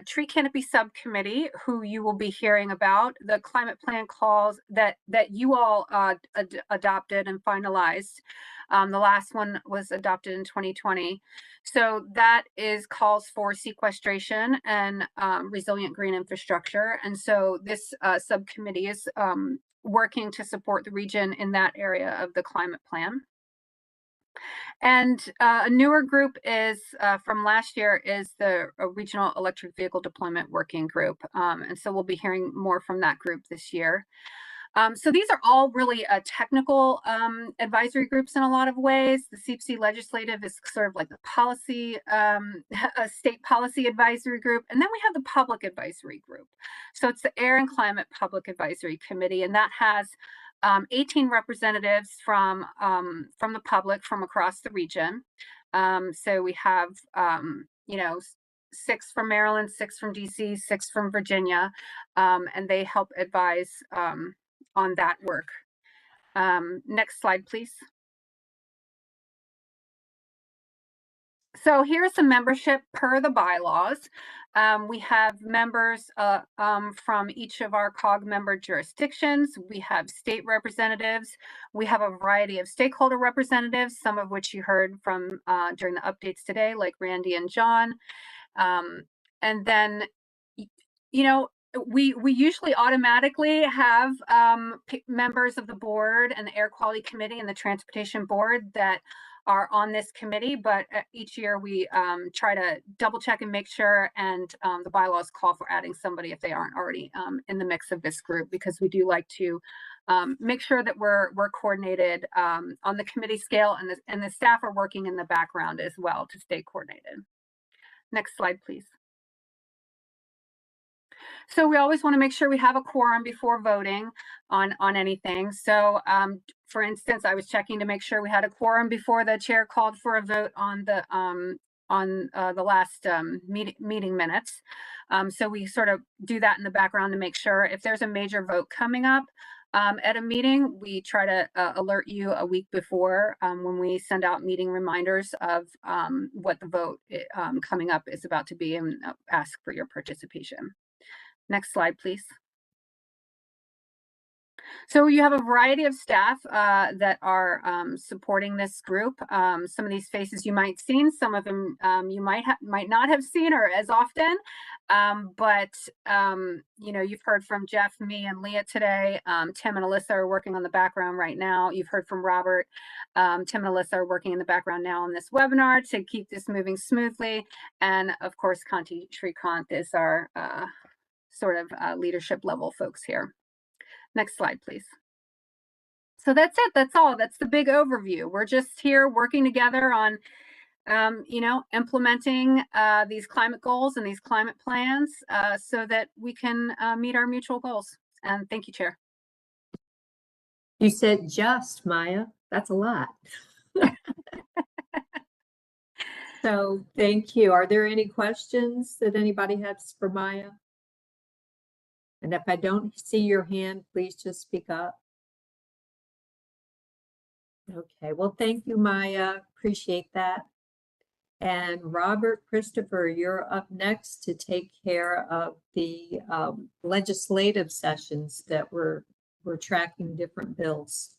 Tree Canopy Subcommittee, who you will be hearing about. The climate plan calls that you all adopted and finalized. The last one was adopted in 2020. So that calls for sequestration and resilient green infrastructure. And so this subcommittee is working to support the region in that area of the climate plan. And a newer group is from last year is the Regional Electric Vehicle Deployment Working Group. And so we'll be hearing more from that group this year. So these are all really technical advisory groups in a lot of ways. The CEEPC Legislative is sort of like the policy, a state policy advisory group. And then we have the Public Advisory Group. So it's the Air and Climate Public Advisory Committee, and that has 18 representatives from the public from across the region. So we have, 6 from Maryland, 6 from DC, 6 from Virginia, and they help advise on that work. Next slide, please. So here's the membership per the bylaws. We have members from each of our COG member jurisdictions. We have state representatives. We have a variety of stakeholder representatives, some of which you heard from during the updates today, like Randy and John. And then, we usually automatically have members of the board and the Air Quality Committee and the Transportation Board that are on this committee, but each year we try to double check and make sure, and the bylaws call for adding somebody if they aren't already in the mix of this group, because we do like to make sure that we're coordinated on the committee scale, and the staff are working in the background as well to stay coordinated. Next slide, please. So we always want to make sure we have a quorum before voting on anything. So for instance, I was checking to make sure we had a quorum before the chair called for a vote on the last meeting minutes. So we sort of do that in the background to make sure if there's a major vote coming up at a meeting, we try to alert you a week before when we send out meeting reminders of what the vote coming up is about to be, and ask for your participation. Next slide, please. So you have a variety of staff that are supporting this group. Some of these faces you might have seen, some of them you might not have seen or as often. But you've heard from Jeff, me, and Leah today. Tim and Alyssa are working on the background right now. You've heard from Robert. Tim and Alyssa are working in the background now on this webinar to keep this moving smoothly. And of course, Kanti Shrikant is our sort of leadership level folks here. Next slide, please. So that's it. That's all. That's the big overview. We're just here working together on, implementing these climate goals and these climate plans so that we can meet our mutual goals. And thank you, Chair. You said just, Maya. That's a lot. So thank you. Are there any questions that anybody has for Maya? And if I don't see your hand, please just speak up. Okay, well, thank you, Maya. Appreciate that. And Robert Christopher, you're up next to take care of the legislative sessions that we're tracking different bills.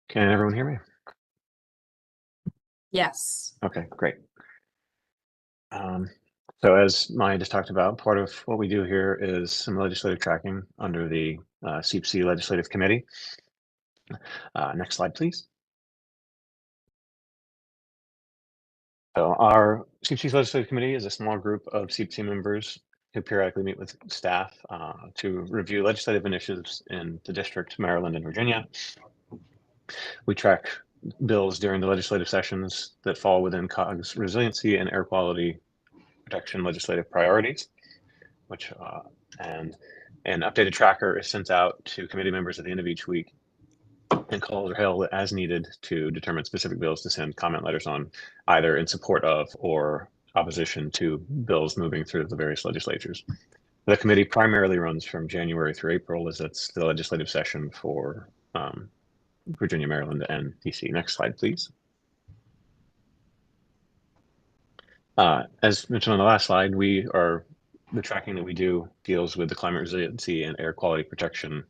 Can everyone hear me? Yes. Okay, great. So as Maya just talked about, part of what we do here is some legislative tracking under the CEEPC Legislative Committee. Next slide, please. So our CEEPC Legislative Committee is a small group of CEEPC members who periodically meet with staff to review legislative initiatives in the district, Maryland, and Virginia. We track bills during the legislative sessions that fall within COG's resiliency and air quality protection legislative priorities, which and an updated tracker is sent out to committee members at the end of each week, and calls are held as needed to determine specific bills to send comment letters on, either in support of or opposition to bills moving through the various legislatures. The committee primarily runs from January through April, as it's the legislative session for Virginia, Maryland, and DC. Next slide, please. As mentioned on the last slide, the tracking that we do deals with the climate resiliency and air quality protection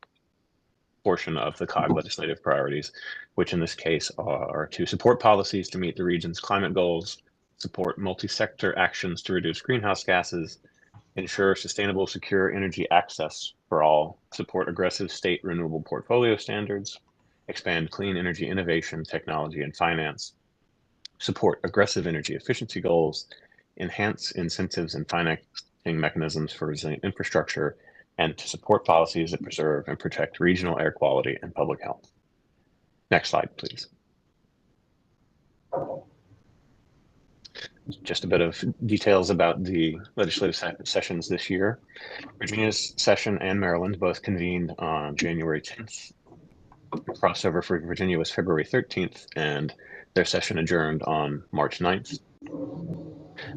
portion of the COG legislative priorities, which in this case are to support policies to meet the region's climate goals, support multi-sector actions to reduce greenhouse gases, ensure sustainable, secure energy access for all, support aggressive state renewable portfolio standards, expand clean energy innovation, technology, and finance, support aggressive energy efficiency goals, enhance incentives and financing mechanisms for resilient infrastructure, and to support policies that preserve and protect regional air quality and public health. Next slide, please. Just a bit of details about the legislative sessions this year. Virginia's session and Maryland both convened on January 10th. Crossover for Virginia was February 13th, and their session adjourned on March 9th.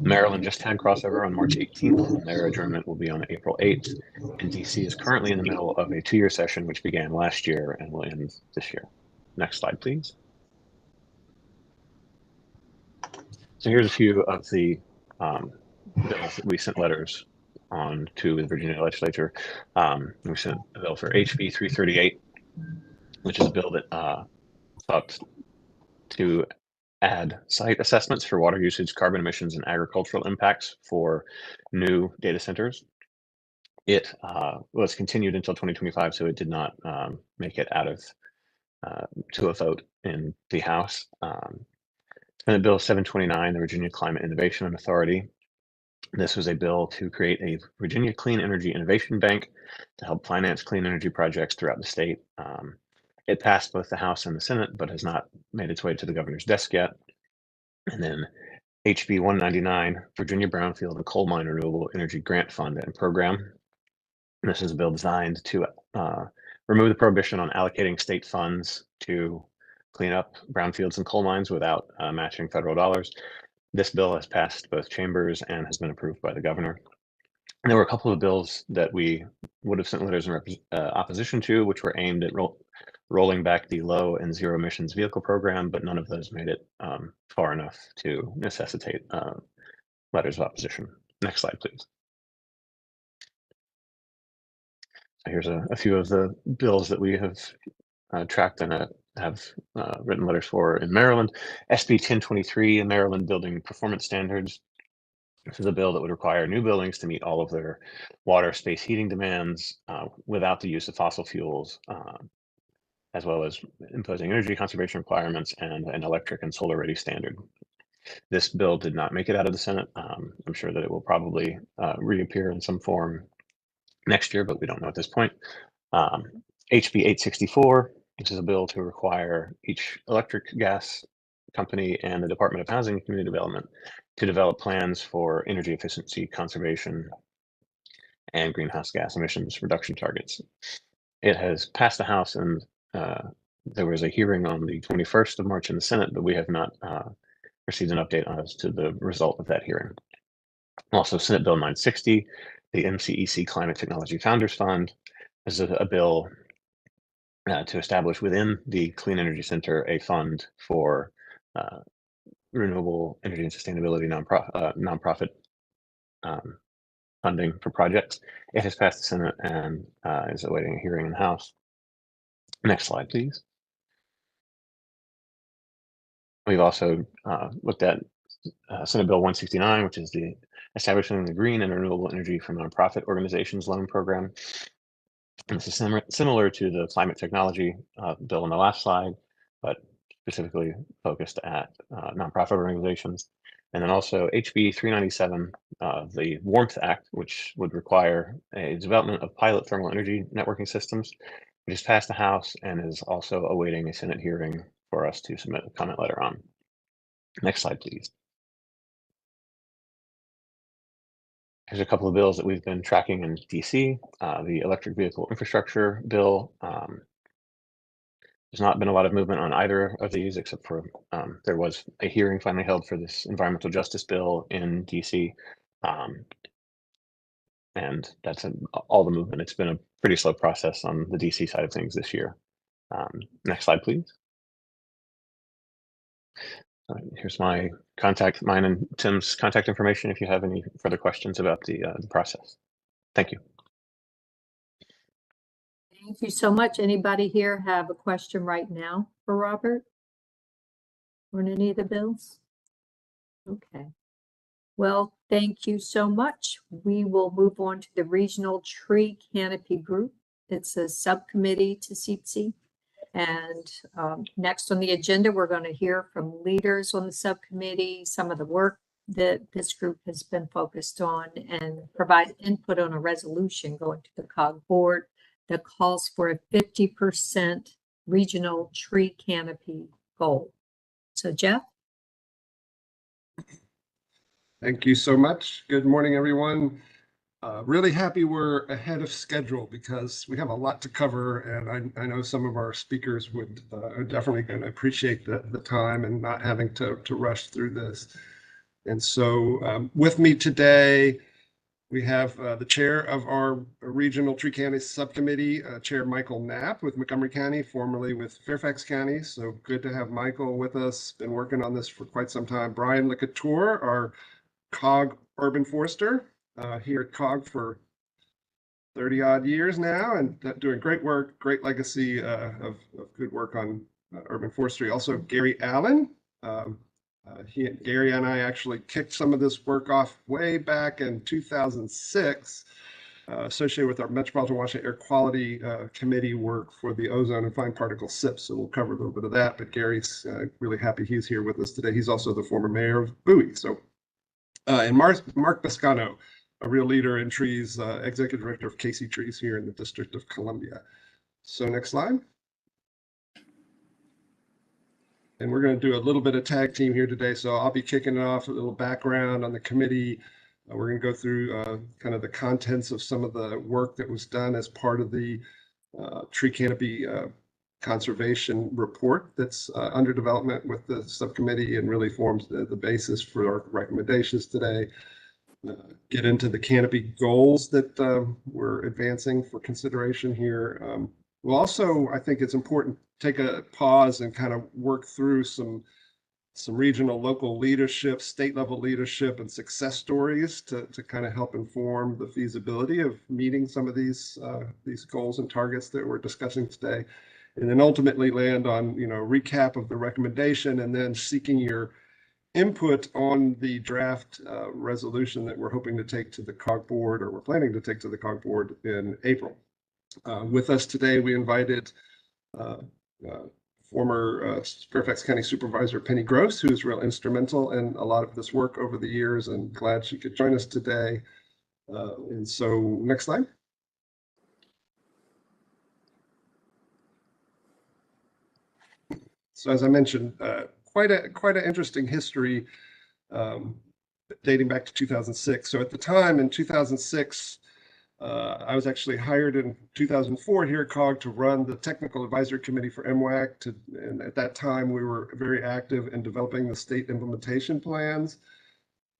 Maryland just had crossover on March 18th, and their adjournment will be on April 8th. And DC is currently in the middle of a 2-year session, which began last year and will end this year. Next slide, please. So here's a few of the bills that we sent letters on to the Virginia legislature. We sent a bill for HB 338, which is a bill that sought to add site assessments for water usage, carbon emissions, and agricultural impacts for new data centers. It was continued until 2025, so it did not make it out of to a vote in the House. Senate Bill 729, the Virginia Climate Innovation Authority. This was a bill to create a Virginia Clean Energy Innovation Bank to help finance clean energy projects throughout the state. It passed both the House and the Senate, but has not made its way to the governor's desk yet. And then HB 199, Virginia Brownfield and Coal Mine Renewable Energy Grant Fund and Program. This is a bill designed to remove the prohibition on allocating state funds to clean up brownfields and coal mines without matching federal dollars. This bill has passed both chambers and has been approved by the governor. And there were a couple of bills that we would have sent letters in opposition to, which were aimed at rolling back the low and zero emissions vehicle program, but none of those made it far enough to necessitate letters of opposition. Next slide, please. So here's a few of the bills that we have tracked and have written letters for in Maryland. SB 1023 in Maryland Building Performance Standards. This is a bill that would require new buildings to meet all of their water, space, heating demands without the use of fossil fuels, as well as imposing energy conservation requirements and an electric and solar ready standard. This bill did not make it out of the Senate. I'm sure that it will probably reappear in some form next year, but we don't know at this point. HB 864, this is a bill to require each electric gas company and the Department of Housing and Community Development to develop plans for energy efficiency, conservation, and greenhouse gas emissions reduction targets. It has passed the House, and there was a hearing on the 21st of March in the Senate, but we have not received an update as to the result of that hearing. Also, Senate Bill 960, the MCEC Climate Technology Founders Fund, is a bill to establish within the Clean Energy Center a fund for renewable energy and sustainability nonprofit funding for projects. It has passed the Senate and is awaiting a hearing in the House. Next slide, please. We've also looked at Senate Bill 169, which is the establishing the Green and Renewable Energy for Nonprofit Organizations Loan Program. And this is similar to the climate technology bill on the last slide, but specifically focused at nonprofit organizations. And then also HB 397, the Warmth Act, which would require a development of pilot thermal energy networking systems, which has passed the House and is also awaiting a Senate hearing for us to submit a comment letter on. Next slide, please. Here's a couple of bills that we've been tracking in DC. The electric vehicle infrastructure bill. There's not been a lot of movement on either of these, except for there was a hearing finally held for this environmental justice bill in DC. And that's all the movement. It's been a pretty slow process on the DC side of things this year. Next slide, please. Here's mine and Tim's contact information if you have any further questions about the process. Thank you. Thank you so much. Anybody here have a question right now for Robert on any of the bills? Okay. Well, thank you so much. We will move on to the Regional Tree Canopy Group. It's a subcommittee to CEEPC. And next on the agenda, we're going to hear from leaders on the subcommittee, some of the work that this group has been focused on, and provide input on a resolution going to the COG board that calls for a 50% regional tree canopy goal. So Jeff? Thank you so much. Good morning, everyone. Really happy we're ahead of schedule because we have a lot to cover, and I know some of our speakers would are definitely going to appreciate the time and not having to rush through this. And so with me today, we have the chair of our Regional Tree Canopy Subcommittee, Chair Michael Knapp with Montgomery County, formerly with Fairfax County. So good to have Michael with us. Been working on this for quite some time. Brian LeCouture, our COG Urban Forester, here at COG for 30 odd years now, and doing great work, great legacy of good work on urban forestry. Also, Gary Allen. Gary and I actually kicked some of this work off way back in 2006, associated with our Metropolitan Washington Air Quality Committee work for the ozone and fine particle SIPs. So we'll cover a little bit of that, but Gary's really happy he's here with us today. He's also the former mayor of Bowie. So, and Mark Biscano, a real leader in trees, executive director of Casey Trees here in the District of Columbia. So next slide. And we're going to do a little bit of tag team here today. So I'll be kicking it off, a little background on the committee. We're going to go through kind of the contents of some of the work that was done as part of the tree canopy conservation report that's under development with the subcommittee and really forms the basis for our recommendations today. Get into the canopy goals that we're advancing for consideration here. We'll also, I think it's important, take a pause and kind of work through some regional, local leadership, state level leadership, and success stories to kind of help inform the feasibility of meeting some of these goals and targets that we're discussing today, and then ultimately land on recap of the recommendation and then seeking your input on the draft resolution that we're hoping to take to the COG board, or we're planning to take to the COG board in April. With us today, we invited former Fairfax County Supervisor Penny Gross, who is real instrumental in a lot of this work over the years, and glad she could join us today. And so next slide. So as I mentioned, quite an interesting history. dating back to 2006. So at the time in 2006, I was actually hired in 2004 here at COG to run the technical advisory committee for MWAC. And at that time, we were very active in developing the state implementation plans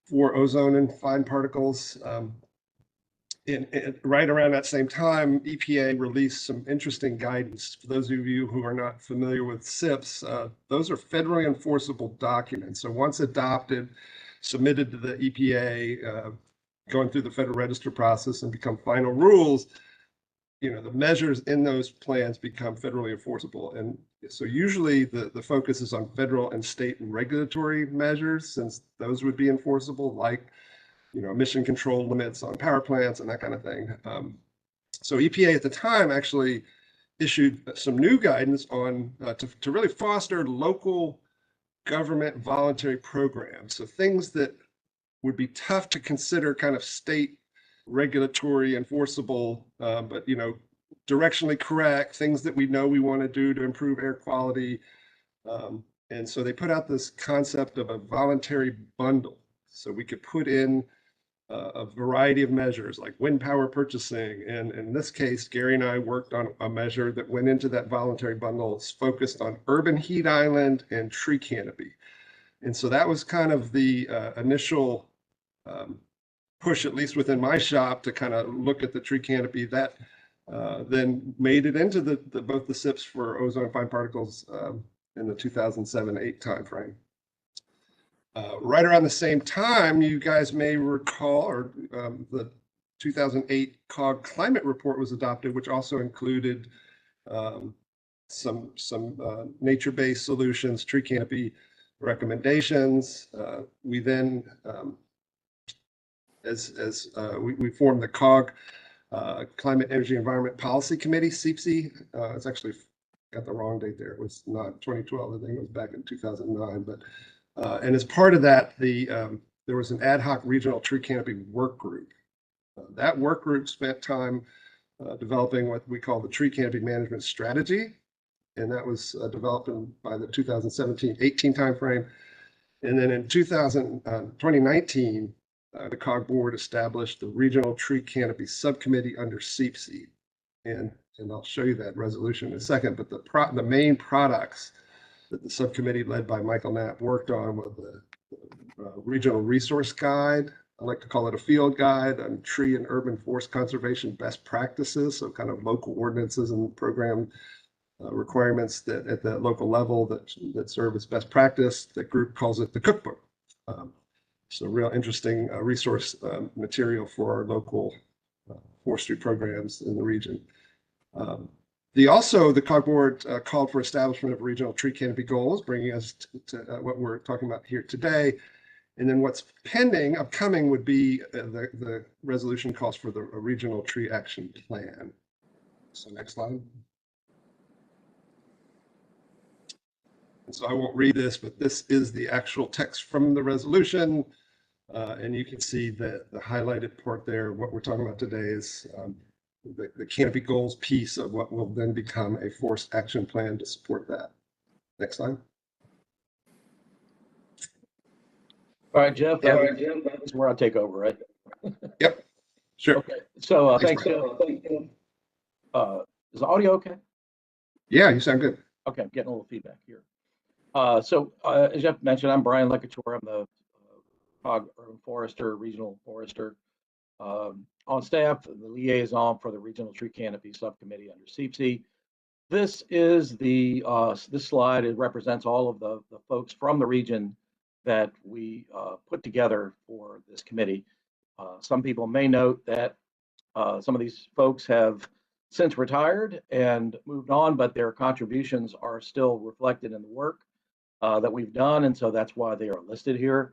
for ozone and fine particles. Right around that same time, EPA released some interesting guidance. For those of you who are not familiar with CEEPC, those are federally enforceable documents. So once adopted, submitted to the EPA, going through the Federal Register process and become final rules, the measures in those plans become federally enforceable. And so usually the focus is on federal and state and regulatory measures, since those would be enforceable, like emission control limits on power plants and that kind of thing. So EPA at the time actually issued some new guidance on to really foster local government voluntary programs. So things that would be tough to consider kind of state regulatory enforceable, but directionally correct, things that we know we want to do to improve air quality. And so they put out this concept of a voluntary bundle. So we could put in a variety of measures like wind power purchasing. And in this case, Gary and I worked on a measure that went into that voluntary bundle. It's focused on urban heat island and tree canopy. And so that was kind of the initial push, at least within my shop, to kind of look at the tree canopy. That then made it into both the CEEPC for ozone fine particles in the 2007-8 timeframe. Right around the same time, you guys may recall, the 2008 COG climate report was adopted, which also included some nature-based solutions, tree canopy recommendations. We then, we formed the COG Climate, Energy, Environment Policy Committee, CEEPC. It's actually got the wrong date there. It was not 2012. I think it was back in 2009. But and as part of that, there was an ad hoc regional tree canopy work group. That work group spent time developing what we call the tree canopy management strategy, and that was developed by the 2017-18 timeframe. And then in 2019, the COG board established the Regional Tree Canopy Subcommittee under CEEPC. And I'll show you that resolution in a second, but the main products that the subcommittee led by Michael Knapp worked on was the Regional Resource Guide. I like to call it a field guide on tree and urban forest conservation best practices, so kind of local ordinances and program requirements that at the local level that serve as best practice. The group calls it the cookbook. So real interesting resource material for our local forestry programs in the region. The COG board called for establishment of regional tree canopy goals, bringing us to what we're talking about here today. And then what's pending, upcoming, would be the resolution calls for the regional tree action plan. So next slide. And so I won't read this, but this is the actual text from the resolution. And you can see that the highlighted part there, what we're talking about today is the canopy goals piece of what will then become a forest action plan to support that. Next slide. All right, Jeff, that's where I'll take over, right? Yep, sure. Okay, so Thanks, thanks. Is the audio okay? Yeah, you sound good. Okay, I'm getting a little feedback here. As Jeff mentioned, I'm Brian Lecature. I'm the COG urban forester, regional forester. On staff, the liaison for the Regional Tree Canopy Subcommittee under CEEPC. This is this slide. It represents all of the folks from the region that we put together for this committee. Some people may note that some of these folks have since retired and moved on, but their contributions are still reflected in the work that we've done, and so that's why they are listed here.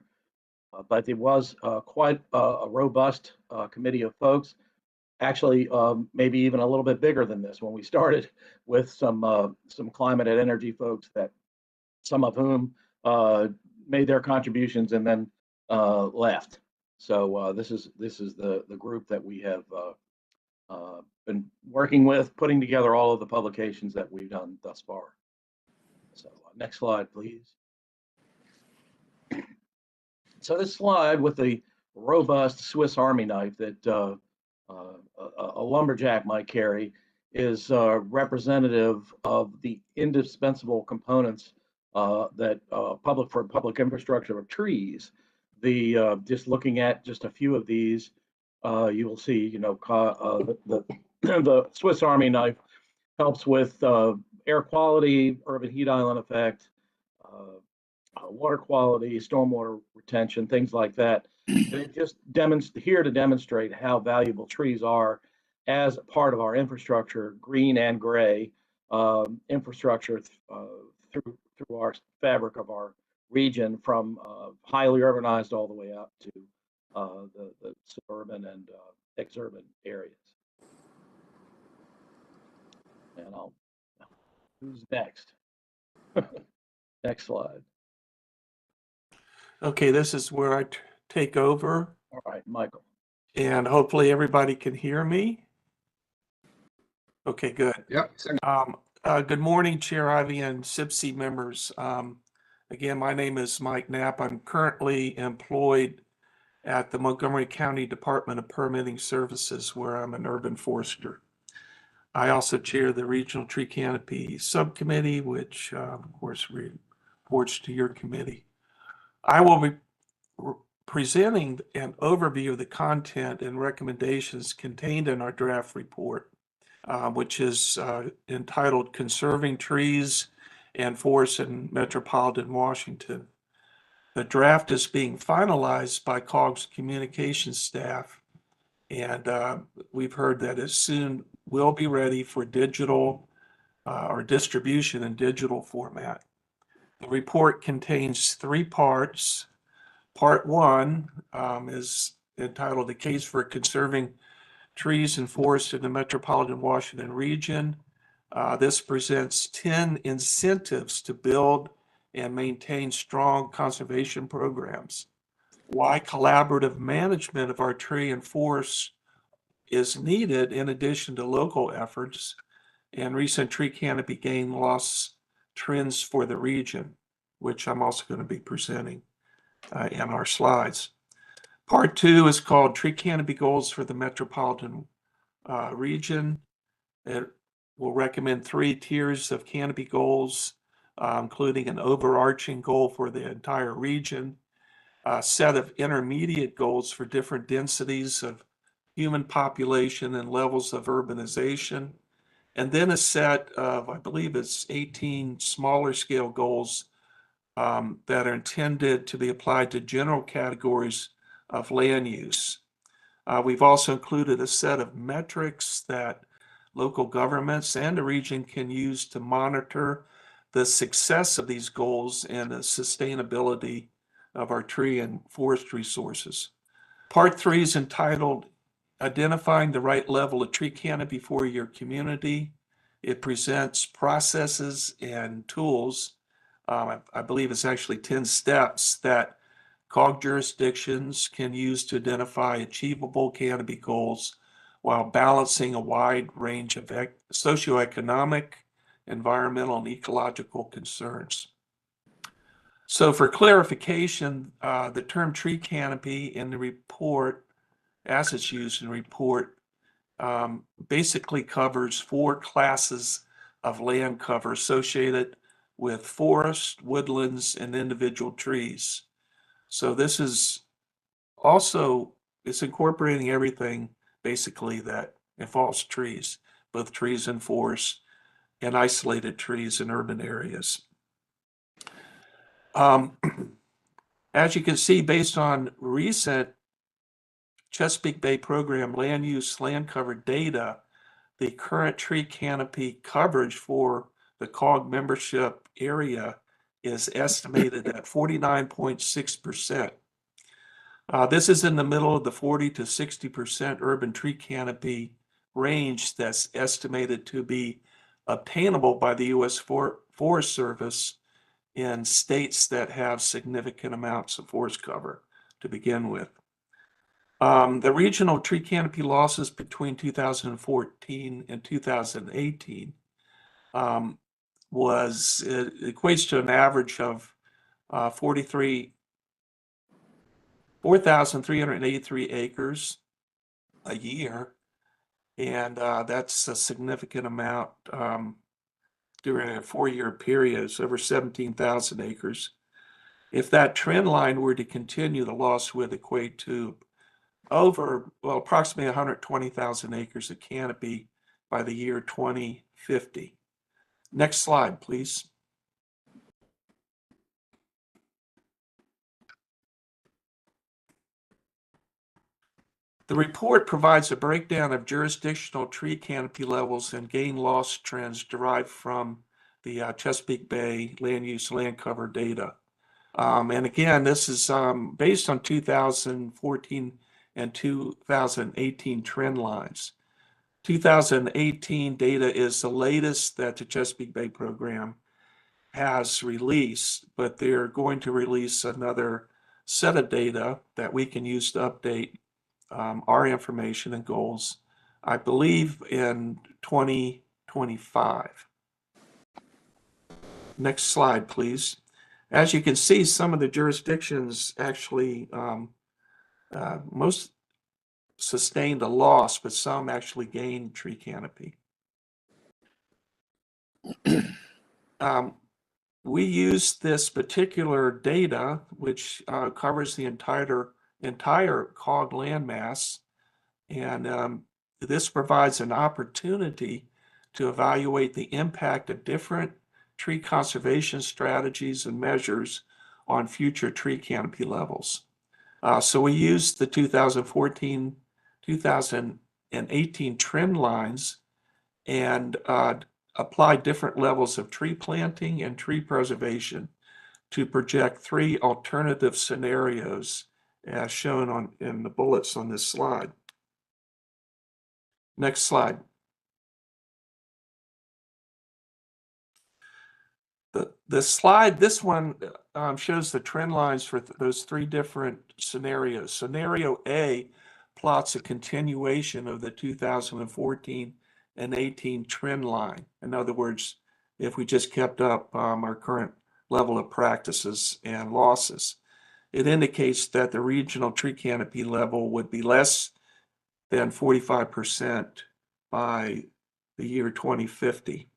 But it was quite a robust committee of folks. Actually, maybe even a little bit bigger than this when we started, with some climate and energy folks that some of whom made their contributions and then left. So this is the group that we have been working with, putting together all of the publications that we've done thus far. So next slide, please. So this slide with the robust Swiss Army knife that a lumberjack might carry is representative of the indispensable components that public infrastructure of trees. The just looking at just a few of these, you will see, the Swiss Army knife helps with air quality, urban heat island effect, water quality, stormwater retention, things like that. And it just here to demonstrate how valuable trees are as a part of our infrastructure, green and gray infrastructure through our fabric of our region, from highly urbanized all the way up to the suburban and exurban areas. And who's next? Next slide. Okay, this is where I take over. All right, Michael. And hopefully everybody can hear me. Okay, good. Yep. Good morning, Chair Ivy and CEEPC members. Again, my name is Mike Knapp. I'm currently employed at the Montgomery County Department of Permitting Services, where I'm an urban forester. I also chair the Regional Tree Canopy Subcommittee, which of course reports to your committee. I will be presenting an overview of the content and recommendations contained in our draft report, which is entitled Conserving Trees and Forests in Metropolitan Washington. The draft is being finalized by COG's communications staff, and we've heard that it soon will be ready for digital or distribution in digital format. The report contains 3 parts. Part 1 is entitled The Case for Conserving Trees and Forests in the Metropolitan Washington Region. This presents 10 incentives to build and maintain strong conservation programs. Why collaborative management of our tree and forests is needed in addition to local efforts, and recent tree canopy gain loss trends for the region, which I'm also going to be presenting in our slides. Part 2 is called Tree Canopy Goals for the Metropolitan Region. It will recommend 3 tiers of canopy goals, including an overarching goal for the entire region, a set of intermediate goals for different densities of human population and levels of urbanization, and then a set of, I believe it's 18 smaller scale goals that are intended to be applied to general categories of land use. We've also included a set of metrics that local governments and the region can use to monitor the success of these goals and the sustainability of our tree and forest resources. Part 3 is entitled Identifying the Right Level of Tree Canopy for Your Community. It presents processes and tools. I believe it's actually 10 steps that COG jurisdictions can use to identify achievable canopy goals while balancing a wide range of socioeconomic, environmental, and ecological concerns. So for clarification, the term tree canopy in the report, as it's used in the report, basically covers 4 classes of land cover associated with forests, woodlands, and individual trees. So this is also, it's incorporating everything basically that involves trees, both trees and forests, and isolated trees in urban areas. As you can see, based on recent Chesapeake Bay program land use land cover data, the current tree canopy coverage for the COG membership area is estimated at 49.6%. This is in the middle of the 40 to 60% urban tree canopy range that's estimated to be obtainable by the U.S. Forest Service in states that have significant amounts of forest cover to begin with. The regional tree canopy losses between 2014 and 2018 it equates to an average of 43 4,383 acres a year. And that's a significant amount during a 4-year period. It's over 17,000 acres. If that trend line were to continue, the loss would equate to approximately 120,000 acres of canopy by the year 2050. Next slide, please. The report provides a breakdown of jurisdictional tree canopy levels and gain loss trends derived from the Chesapeake Bay land use land cover data. And again, this is based on 2014 and 2018 trend lines. 2018 data is the latest that the Chesapeake Bay program has released, but they're going to release another set of data that we can use to update our information and goals, I believe, in 2025. Next slide, please. As you can see, some of the jurisdictions actually, most sustained a loss, but some actually gained tree canopy. We use this particular data, which covers the entire COG landmass, and this provides an opportunity to evaluate the impact of different tree conservation strategies and measures on future tree canopy levels. So we used the 2014, 2018 trend lines and applied different levels of tree planting and tree preservation to project 3 alternative scenarios as shown in the bullets on this slide. Next slide. This one shows the trend lines for those 3 different scenarios. Scenario A plots a continuation of the 2014 and 18 trend line. In other words, if we just kept up our current level of practices and losses, it indicates that the regional tree canopy level would be less than 45% by the year 2050.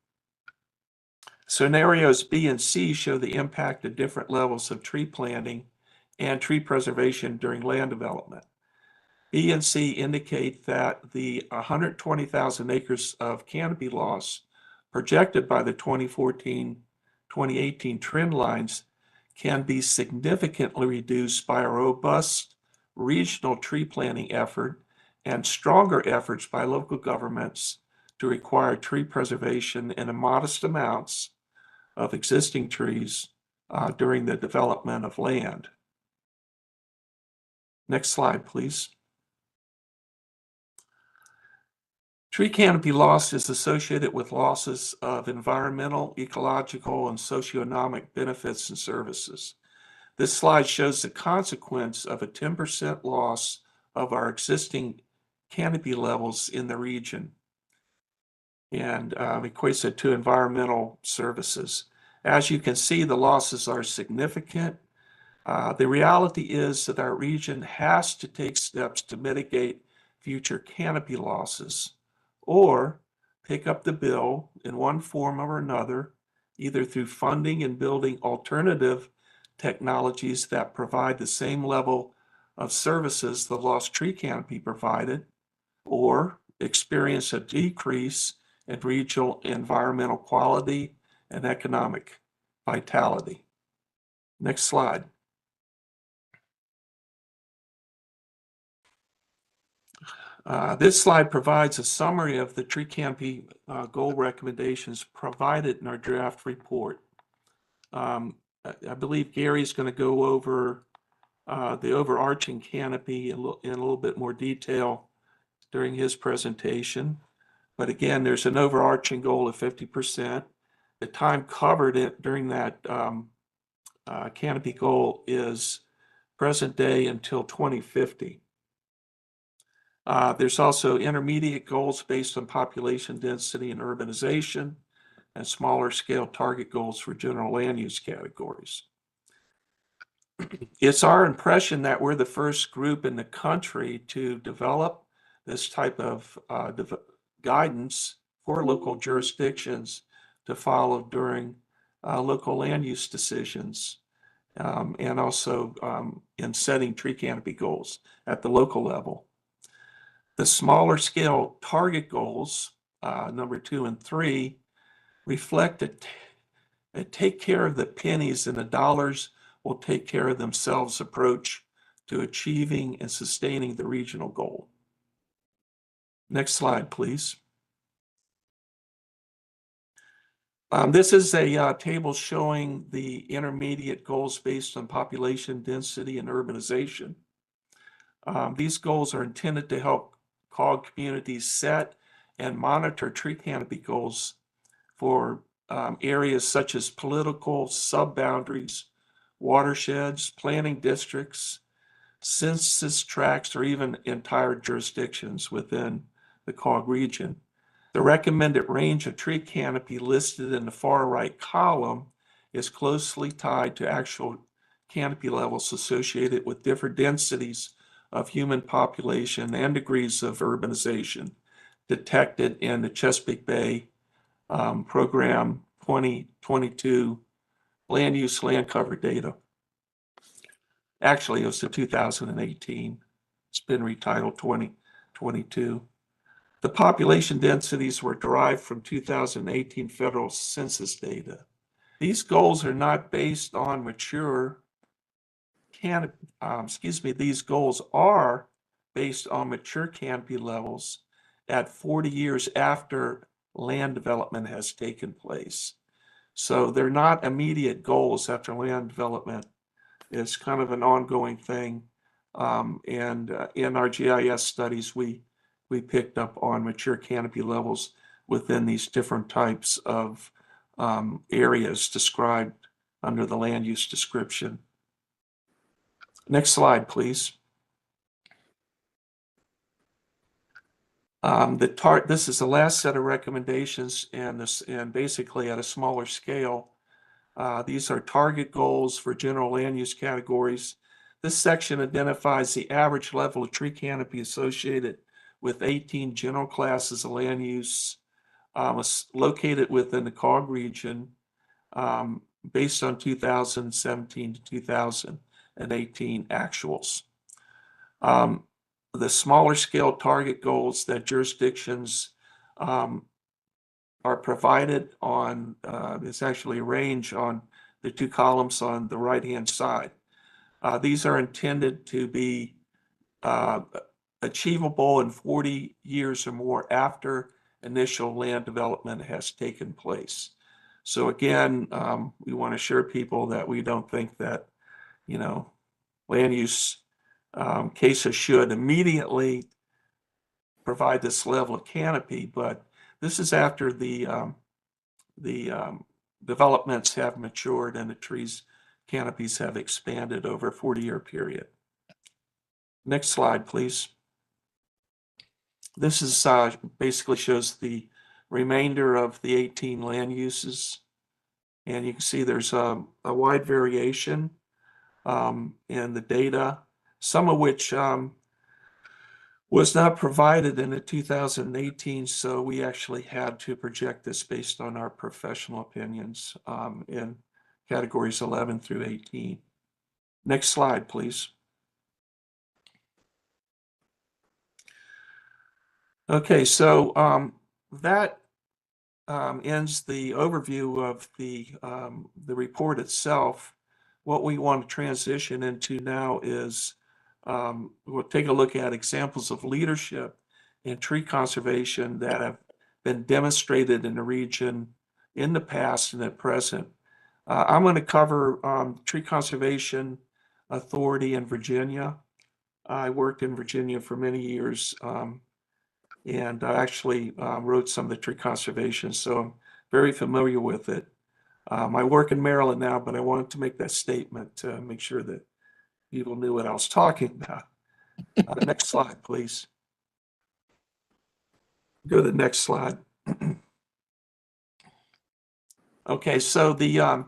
Scenarios B and C show the impact of different levels of tree planting and tree preservation during land development. B and C indicate that the 120,000 acres of canopy loss projected by the 2014-2018 trend lines can be significantly reduced by a robust regional tree planting effort and stronger efforts by local governments to require tree preservation in modest amounts of existing trees during the development of land. Next slide, please. Tree canopy loss is associated with losses of environmental, ecological, and socioeconomic benefits and services. This slide shows the consequence of a 10% loss of our existing canopy levels in the region and equates it to environmental services. As you can see, the losses are significant. The reality is that our region has to take steps to mitigate future canopy losses or pick up the bill in one form or another, either through funding and building alternative technologies that provide the same level of services the lost tree canopy provided, or experience a decrease in regional environmental quality and economic vitality. Next slide. This slide provides a summary of the tree canopy goal recommendations provided in our draft report. I believe Gary's going to go over the overarching canopy in a little bit more detail during his presentation. But again, there's an overarching goal of 50%. The time covered during that canopy goal is present day until 2050. There's also intermediate goals based on population density and urbanization, and smaller scale target goals for general land use categories. It's our impression that we're the first group in the country to develop this type of guidance for local jurisdictions to follow during local land use decisions, and also in setting tree canopy goals at the local level. The smaller scale target goals, number 2 and 3, reflect a take care of the pennies and the dollars will take care of themselves approach to achieving and sustaining the regional goal. Next slide, please. This is a table showing the intermediate goals based on population density and urbanization. These goals are intended to help COG communities set and monitor tree canopy goals for areas such as political sub-boundaries, watersheds, planning districts, census tracts, or even entire jurisdictions within the COG region. The recommended range of tree canopy listed in the far right column is closely tied to actual canopy levels associated with different densities of human population and degrees of urbanization detected in the Chesapeake Bay Program 2022 land use land cover data. Actually, it was the 2018. It's been retitled 2022. The population densities were derived from 2018 federal census data. These goals are not based on mature these goals are based on mature canopy levels at 40 years after land development has taken place. So they're not immediate goals after land development. It's kind of an ongoing thing. And in our GIS studies, we picked up on mature canopy levels within these different types of areas described under the land use description. Next slide, please. This is the last set of recommendations, and basically at a smaller scale. These are target goals for general land use categories. This section identifies the average level of tree canopy associated with 18 general classes of land use located within the COG region based on 2017 to 2018 actuals. The smaller scale target goals that jurisdictions are provided on, it's actually a range on the 2 columns on the right-hand side. These are intended to be achievable in 40 years or more after initial land development has taken place. So again, we want to assure people that we don't think that, land use cases should immediately provide this level of canopy, but this is after the developments have matured and the trees canopies have expanded over a 40-year period. Next slide, please. This is basically shows the remainder of the 18 land uses, and you can see there's a wide variation in the data, some of which was not provided in the 2018, so we actually had to project this based on our professional opinions in categories 11 through 18. Next slide, please. Okay, so that ends the overview of the report itself. What we want to transition into now is we'll take a look at examples of leadership in tree conservation that have been demonstrated in the region in the past and at present. I'm going to cover Tree Conservation Authority in Virginia. I worked in Virginia for many years, and I actually wrote some of the tree conservation, so I'm very familiar with it. I work in Maryland now, but I wanted to make that statement to make sure that people knew what I was talking about. Next slide, please. Go to the next slide. Okay, so the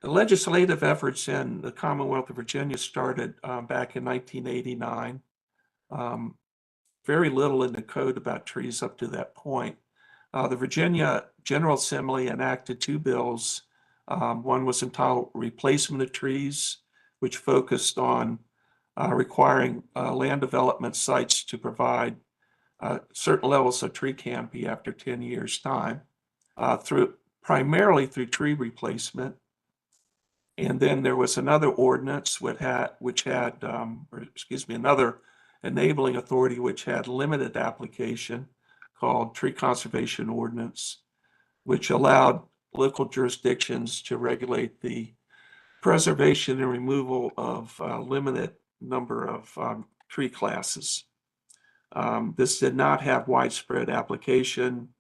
The legislative efforts in the Commonwealth of Virginia started back in 1989. Very little in the code about trees up to that point. The Virginia General Assembly enacted two bills. One was entitled Replacement of Trees, which focused on requiring land development sites to provide certain levels of tree canopy after 10 years' time, primarily through tree replacement. And then there was another ordinance another enabling authority which had limited application called Tree Conservation Ordinance, which allowed local jurisdictions to regulate the preservation and removal of a limited number of tree classes. This did not have widespread application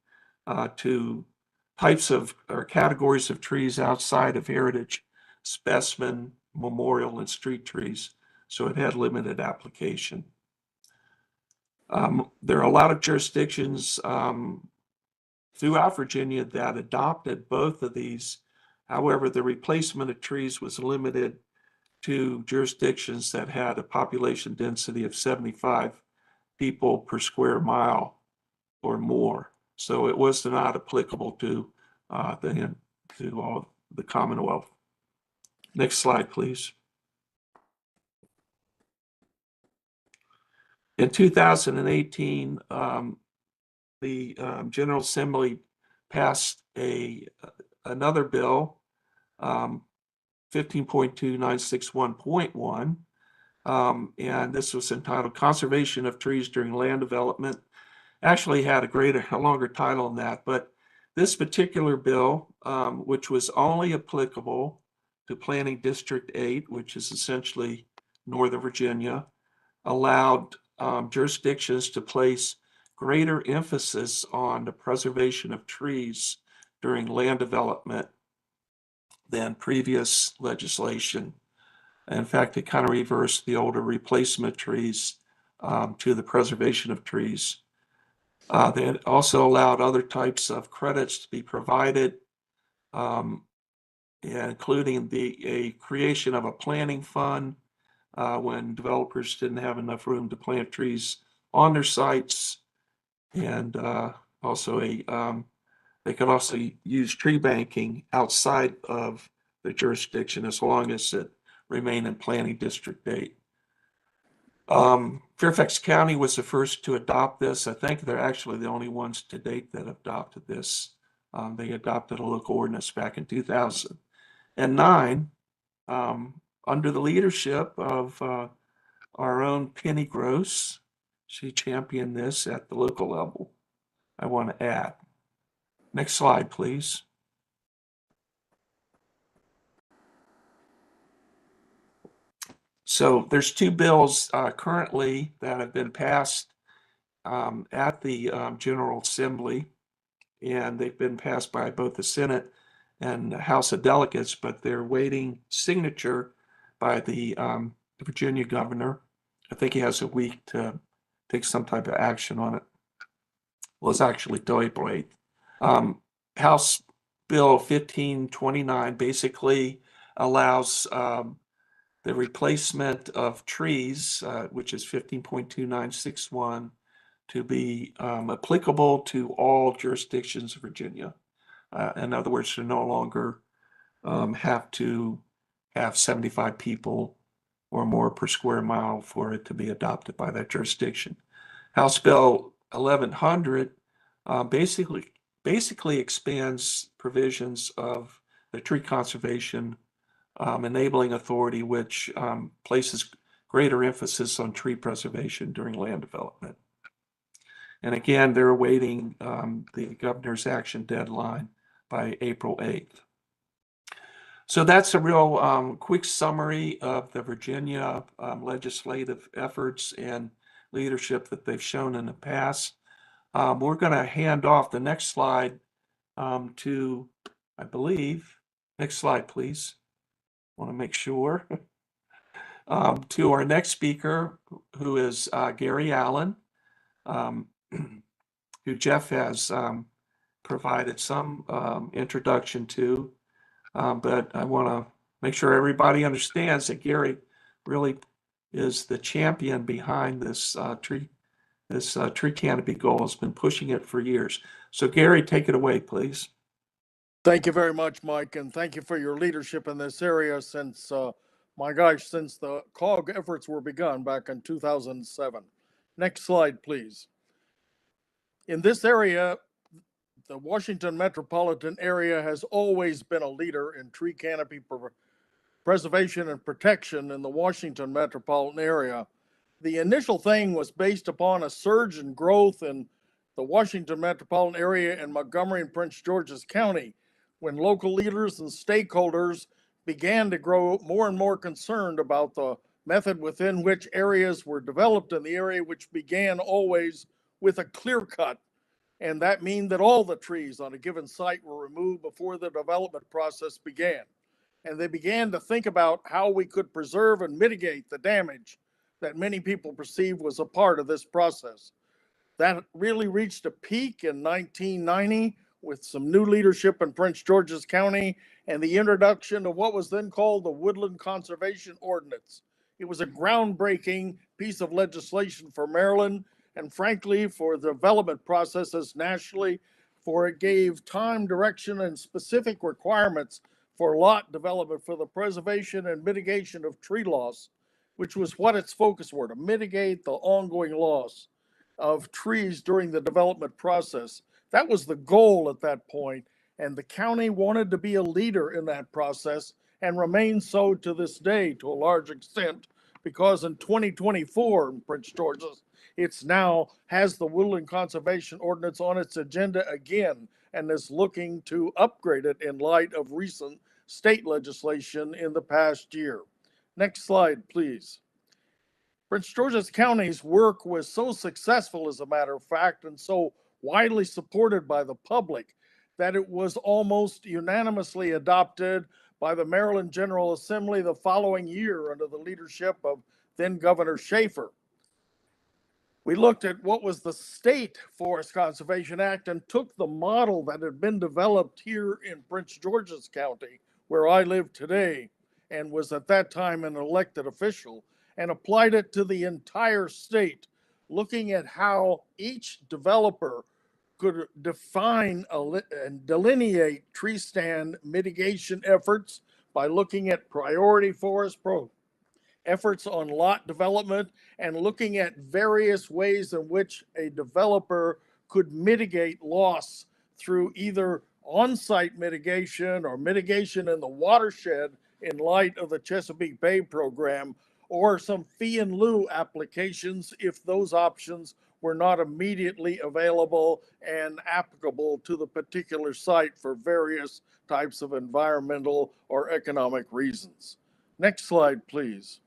to types of or categories of trees outside of heritage, specimen, memorial, and street trees, so it had limited application. There are a lot of jurisdictions throughout Virginia that adopted both of these. However, the replacement of trees was limited to jurisdictions that had a population density of 75 people per square mile or more. So it was not applicable to all the Commonwealth. Next slide, please. In 2018, the General Assembly passed another bill, 15.2961.1, and this was entitled Conservation of Trees During Land Development. Actually had a longer title than that, but this particular bill, which was only applicable to Planning District 8, which is essentially Northern Virginia, allowed jurisdictions to place greater emphasis on the preservation of trees during land development than previous legislation. In fact, it kind of reversed the older replacement trees to the preservation of trees. They also allowed other types of credits to be provided, including a creation of a planting fund when developers didn't have enough room to plant trees on their sites, and also they could also use tree banking outside of the jurisdiction as long as it remained in Planning District 8. Fairfax County was the first to adopt this. I think they're actually the only ones to date that adopted this. They adopted a local ordinance back in 2009 under the leadership of our own Penny Gross. She championed this at the local level, I want to add. Next slide, please. So there's two bills currently that have been passed at the General Assembly, and they've been passed by both the Senate and the House of Delegates, but they're waiting signature by the Virginia governor. I think he has a week to take some type of action on it. Well, it's actually till April 8th. House Bill 1529 basically allows the replacement of trees, which is 15.2961, to be applicable to all jurisdictions of Virginia. In other words, to no longer have to have 75 people or more per square mile for it to be adopted by that jurisdiction. House Bill 1100 basically expands provisions of the Tree Conservation Enabling Authority, which places greater emphasis on tree preservation during land development. And again, they're awaiting the governor's action deadline by April 8th. So that's a real quick summary of the Virginia legislative efforts and leadership that they've shown in the past. We're going to hand off the next slide to, I believe, next slide, please. I want to make sure. To our next speaker, who is Gary Allen, who Jeff has provided some introduction to. But I want to make sure everybody understands that Gary really is the champion behind this tree canopy goal. Has been pushing it for years. So Gary, take it away, please. Thank you very much, Mike, and thank you for your leadership in this area since, since the COG efforts were begun back in 2007. Next slide, please. In this area, the Washington metropolitan area has always been a leader in tree canopy preservation and protection in the Washington metropolitan area. The initial thing was based upon a surge in growth in the Washington metropolitan area in Montgomery and Prince George's County, when local leaders and stakeholders began to grow more and more concerned about the method within which areas were developed in the area, which began always with a clear cut. And that means that all the trees on a given site were removed before the development process began. And they began to think about how we could preserve and mitigate the damage that many people perceived was a part of this process. That really reached a peak in 1990 with some new leadership in Prince George's County and the introduction of what was then called the Woodland Conservation Ordinance. It was a groundbreaking piece of legislation for Maryland and frankly for the development processes nationally, for it gave time, direction, and specific requirements for lot development for the preservation and mitigation of tree loss, which was what its focus were, to mitigate the ongoing loss of trees during the development process. That was the goal at that point, and the county wanted to be a leader in that process and remains so to this day to a large extent, because in 2024 in Prince George's, it's now has the Woodland Conservation Ordinance on its agenda again and is looking to upgrade it in light of recent state legislation in the past year. Next slide, please. Prince George's County's work was so successful, as a matter of fact, and so widely supported by the public that it was almost unanimously adopted by the Maryland General Assembly the following year under the leadership of then Governor Schaefer. We looked at what was the State Forest Conservation Act and took the model that had been developed here in Prince George's County, where I live today, and was at that time an elected official, and applied it to the entire state, looking at how each developer could define and delineate tree stand mitigation efforts by looking at priority forest efforts on lot development and looking at various ways in which a developer could mitigate loss through either on-site mitigation or mitigation in the watershed in light of the Chesapeake Bay program, or some fee in lieu applications if those options were not immediately available and applicable to the particular site for various types of environmental or economic reasons. Next slide, please.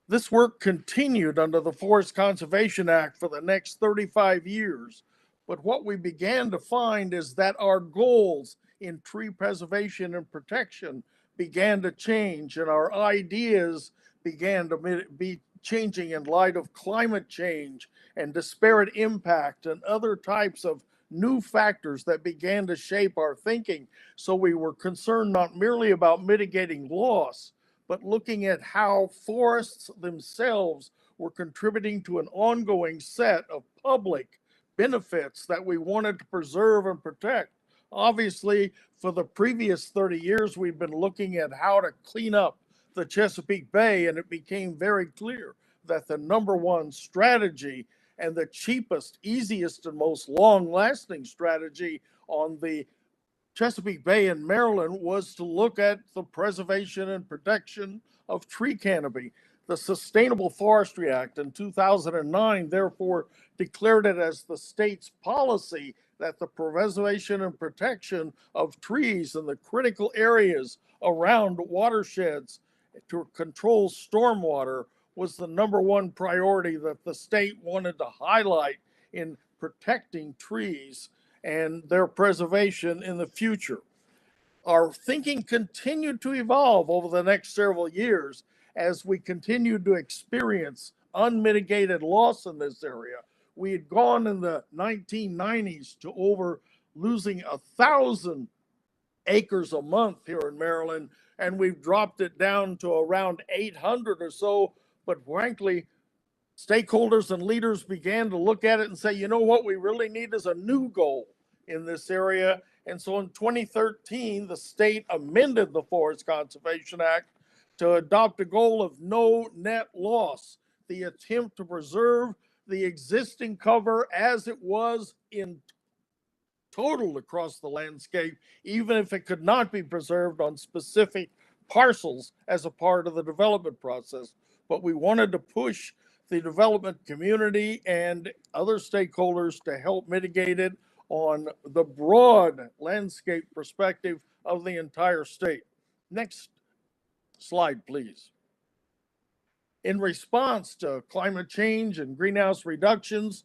This work continued under the Forest Conservation Act for the next 35 years. But what we began to find is that our goals in tree preservation and protection began to change, and our ideas began to be changing in light of climate change and disparate impact and other types of new factors that began to shape our thinking. So we were concerned not merely about mitigating loss, but looking at how forests themselves were contributing to an ongoing set of public benefits that we wanted to preserve and protect. Obviously, for the previous 30 years, we've been looking at how to clean up the Chesapeake Bay, and it became very clear that the number one strategy and the cheapest, easiest, and most long-lasting strategy on the Chesapeake Bay in Maryland was to look at the preservation and protection of tree canopy. The Sustainable Forestry Act in 2009 therefore declared it as the state's policy that the preservation and protection of trees in the critical areas around watersheds to control stormwater was the number one priority that the state wanted to highlight in protecting trees and their preservation in the future. Our thinking continued to evolve over the next several years as we continued to experience unmitigated loss in this area. We had gone in the 1990s to over losing 1,000 acres a month here in Maryland, and we've dropped it down to around 800 or so. But frankly, stakeholders and leaders began to look at it and say, you know what we really need is a new goal in this area. And so in 2013, the state amended the Forest Conservation Act to adopt a goal of no net loss, the attempt to preserve the existing cover as it was in total across the landscape, even if it could not be preserved on specific parcels as a part of the development process. But we wanted to push the development community and other stakeholders to help mitigate it on the broad landscape perspective of the entire state. Next slide, please. In response to climate change and greenhouse reductions,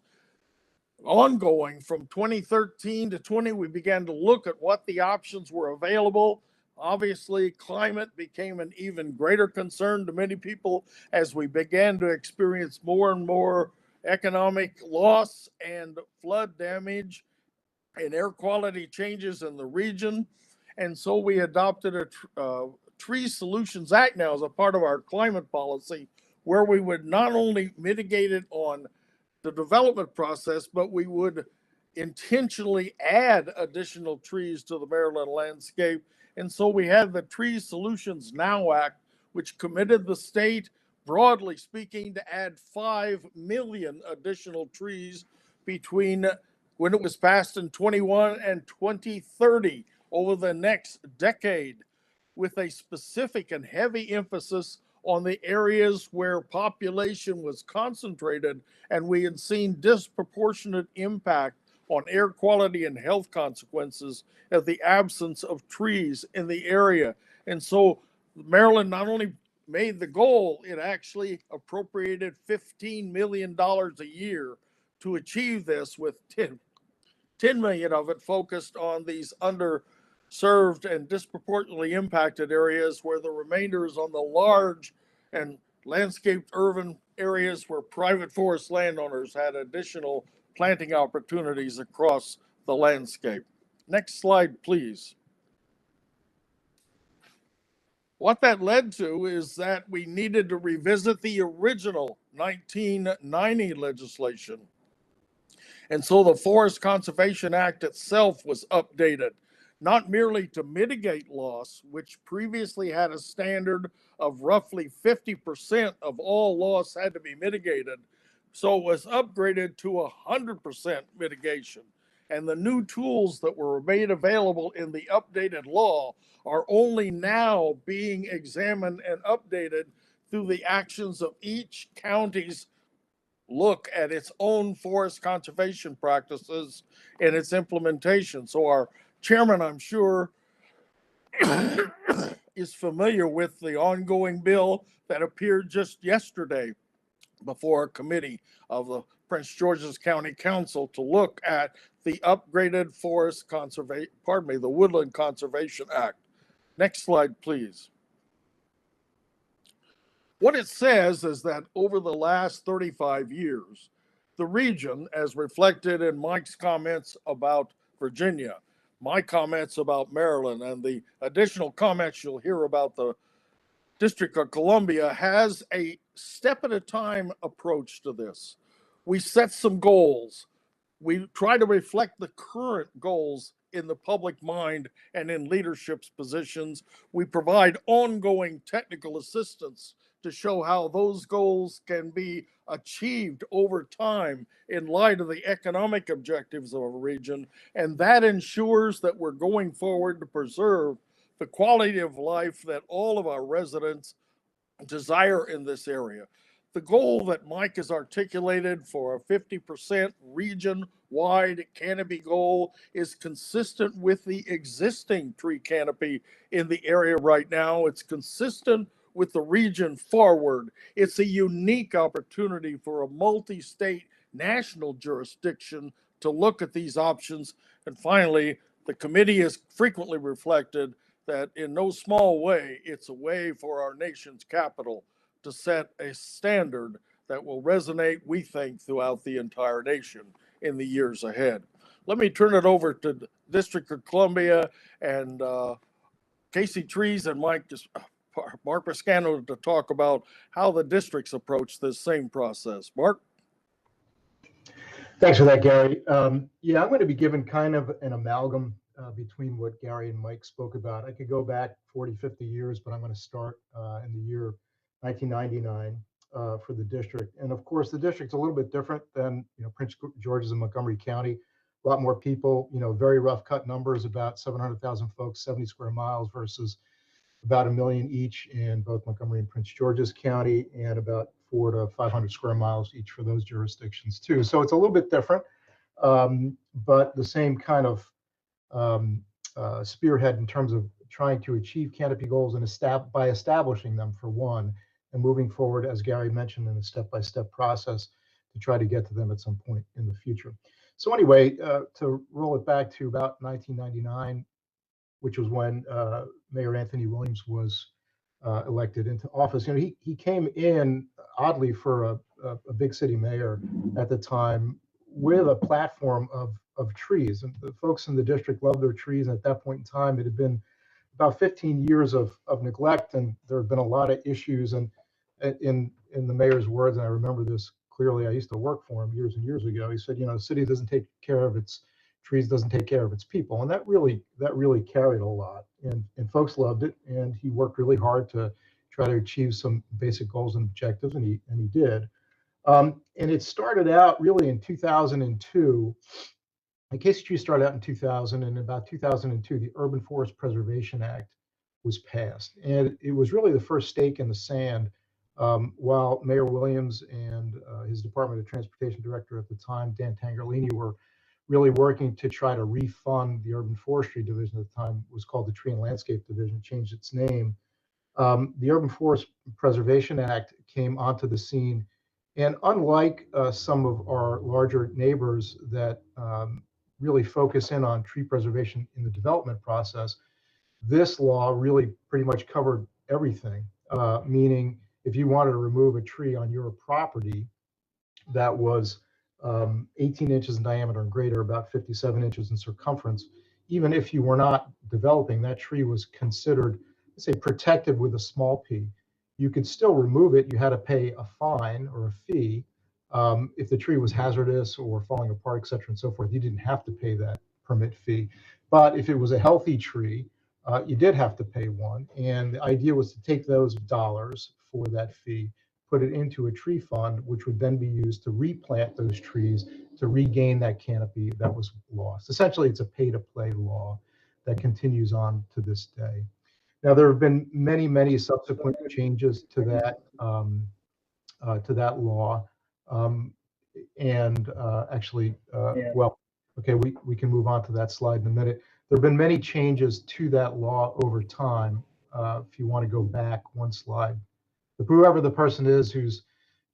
ongoing from 2013 to 20, we began to look at what the options were available. Obviously, climate became an even greater concern to many people as we began to experience more and more economic loss and flood damage and air quality changes in the region. And so we adopted a Tree Solutions Act now as a part of our climate policy, where we would not only mitigate it on the development process, but we would intentionally add additional trees to the Maryland landscape. And so we had the Tree Solutions Now Act, which committed the state, broadly speaking, to add 5 million additional trees between when it was passed in 21 and 2030 over the next decade, with a specific and heavy emphasis on the areas where population was concentrated, and we had seen disproportionate impact on air quality and health consequences of the absence of trees in the area. And so Maryland not only made the goal, it actually appropriated $15 million a year to achieve this, with 10 million of it focused on these underserved and disproportionately impacted areas, where the remainder is on the large and landscaped urban areas where private forest landowners had additional planting opportunities across the landscape. Next slide, please. What that led to is that we needed to revisit the original 1990 legislation. And so the Forest Conservation Act itself was updated, not merely to mitigate loss, which previously had a standard of roughly 50% of all loss had to be mitigated. So it was upgraded to 100% mitigation. And the new tools that were made available in the updated law are only now being examined and updated through the actions of each county's look at its own forest conservation practices and its implementation. So our chairman, I'm sure, is familiar with the ongoing bill that appeared just yesterday before a committee of the Prince George's County Council to look at the upgraded the Woodland Conservation Act. Next slide, please. What it says is that over the last 35 years, the region, as reflected in Mike's comments about Virginia, my comments about Maryland, and the additional comments you'll hear about the District of Columbia, has a step at a time approach to this. We set some goals. We try to reflect the current goals in the public mind and in leadership's positions. We provide ongoing technical assistance to show how those goals can be achieved over time in light of the economic objectives of a region. And that ensures that we're going forward to preserve the quality of life that all of our residents desire in this area. The goal that Mike has articulated for a 50% region-wide canopy goal is consistent with the existing tree canopy in the area right now. It's consistent with the region forward. It's a unique opportunity for a multi-state national jurisdiction to look at these options. And finally, the committee has frequently reflected that in no small way, it's a way for our nation's capital to set a standard that will resonate, we think, throughout the entire nation in the years ahead. let me turn it over to the District of Columbia and Casey Trees and Mark Piscano to talk about how the districts approach this same process. Mark? Thanks for that, Gary. Yeah, I'm going to be given kind of an amalgam between what Gary and Mike spoke about. I could go back 40, 50 years, but I'm going to start in the year 1999 for the district. And of course, the district's a little bit different than, Prince George's and Montgomery County. A lot more people, very rough cut numbers, about 700,000 folks, 70 square miles versus about 1 million each in both Montgomery and Prince George's County, and about 400 to 500 square miles each for those jurisdictions too. So it's a little bit different, but the same kind of spearhead in terms of trying to achieve canopy goals and by establishing them for one, and moving forward, as Gary mentioned, in a step-by-step process to try to get to them at some point in the future. So anyway, to roll it back to about 1999, which was when Mayor Anthony Williams was elected into office. He came in, oddly, for a big city mayor at the time, with a platform of trees. And the folks in the district loved their trees. And at that point in time, it had been about 15 years of neglect, and there had been a lot of issues. And in the mayor's words, and I remember this clearly, I used to work for him years and years ago. He said, the city doesn't take care of its trees, doesn't take care of its people. And that really carried a lot. And folks loved it. And he worked really hard to try to achieve some basic goals and objectives, and he did. And it started out really in 2002. And Casey Tree started out in 2000, and in about 2002, the Urban Forest Preservation Act was passed. And it was really the first stake in the sand, while Mayor Williams and his Department of Transportation Director at the time, Dan Tangerlini, were really working to try to refund the Urban Forestry Division. At the time was called the Tree and Landscape Division, changed its name. The Urban Forest Preservation Act came onto the scene. And unlike some of our larger neighbors that really focus in on tree preservation in the development process, this law really pretty much covered everything, meaning if you wanted to remove a tree on your property that was 18 inches in diameter and greater, about 57 inches in circumference, even if you were not developing, that tree was considered, let's say, protected with a small p. You could still remove it. You had to pay a fine or a fee. If the tree was hazardous or falling apart, et cetera, and so forth, you didn't have to pay that permit fee. But if it was a healthy tree, you did have to pay one. And the idea was to take those dollars for that fee, put it into a tree fund, which would then be used to replant those trees to regain that canopy that was lost. Essentially, it's a pay-to-play law that continues on to this day. Now, there have been many, many subsequent changes to that law. Well, okay, we can move on to that slide in a minute. There have been many changes to that law over time. If you want to go back one slide. But whoever the person is who's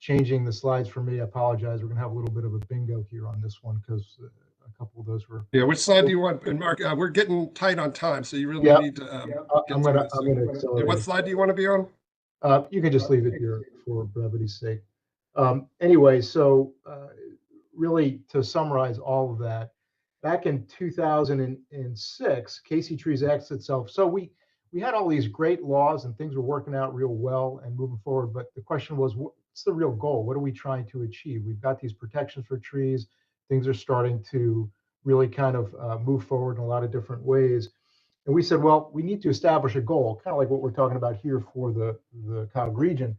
changing the slides for me, I apologize. We're going to have a little bit of a bingo here on this one because a couple of those were. Yeah, which slide do you want? And Mark, we're getting tight on time, so you really need to. I'm going to accelerate. What slide do you want to be on? You can just leave it here for brevity's sake. Anyway, so really to summarize all of that, back in 2006, Casey Trees asked itself, so we had all these great laws and things were working out real well and moving forward, but the question was, what's the real goal? What are we trying to achieve? We've got these protections for trees. Things are starting to really kind of move forward in a lot of different ways. And we said, well, we need to establish a goal, kind of like what we're talking about here for the COG region.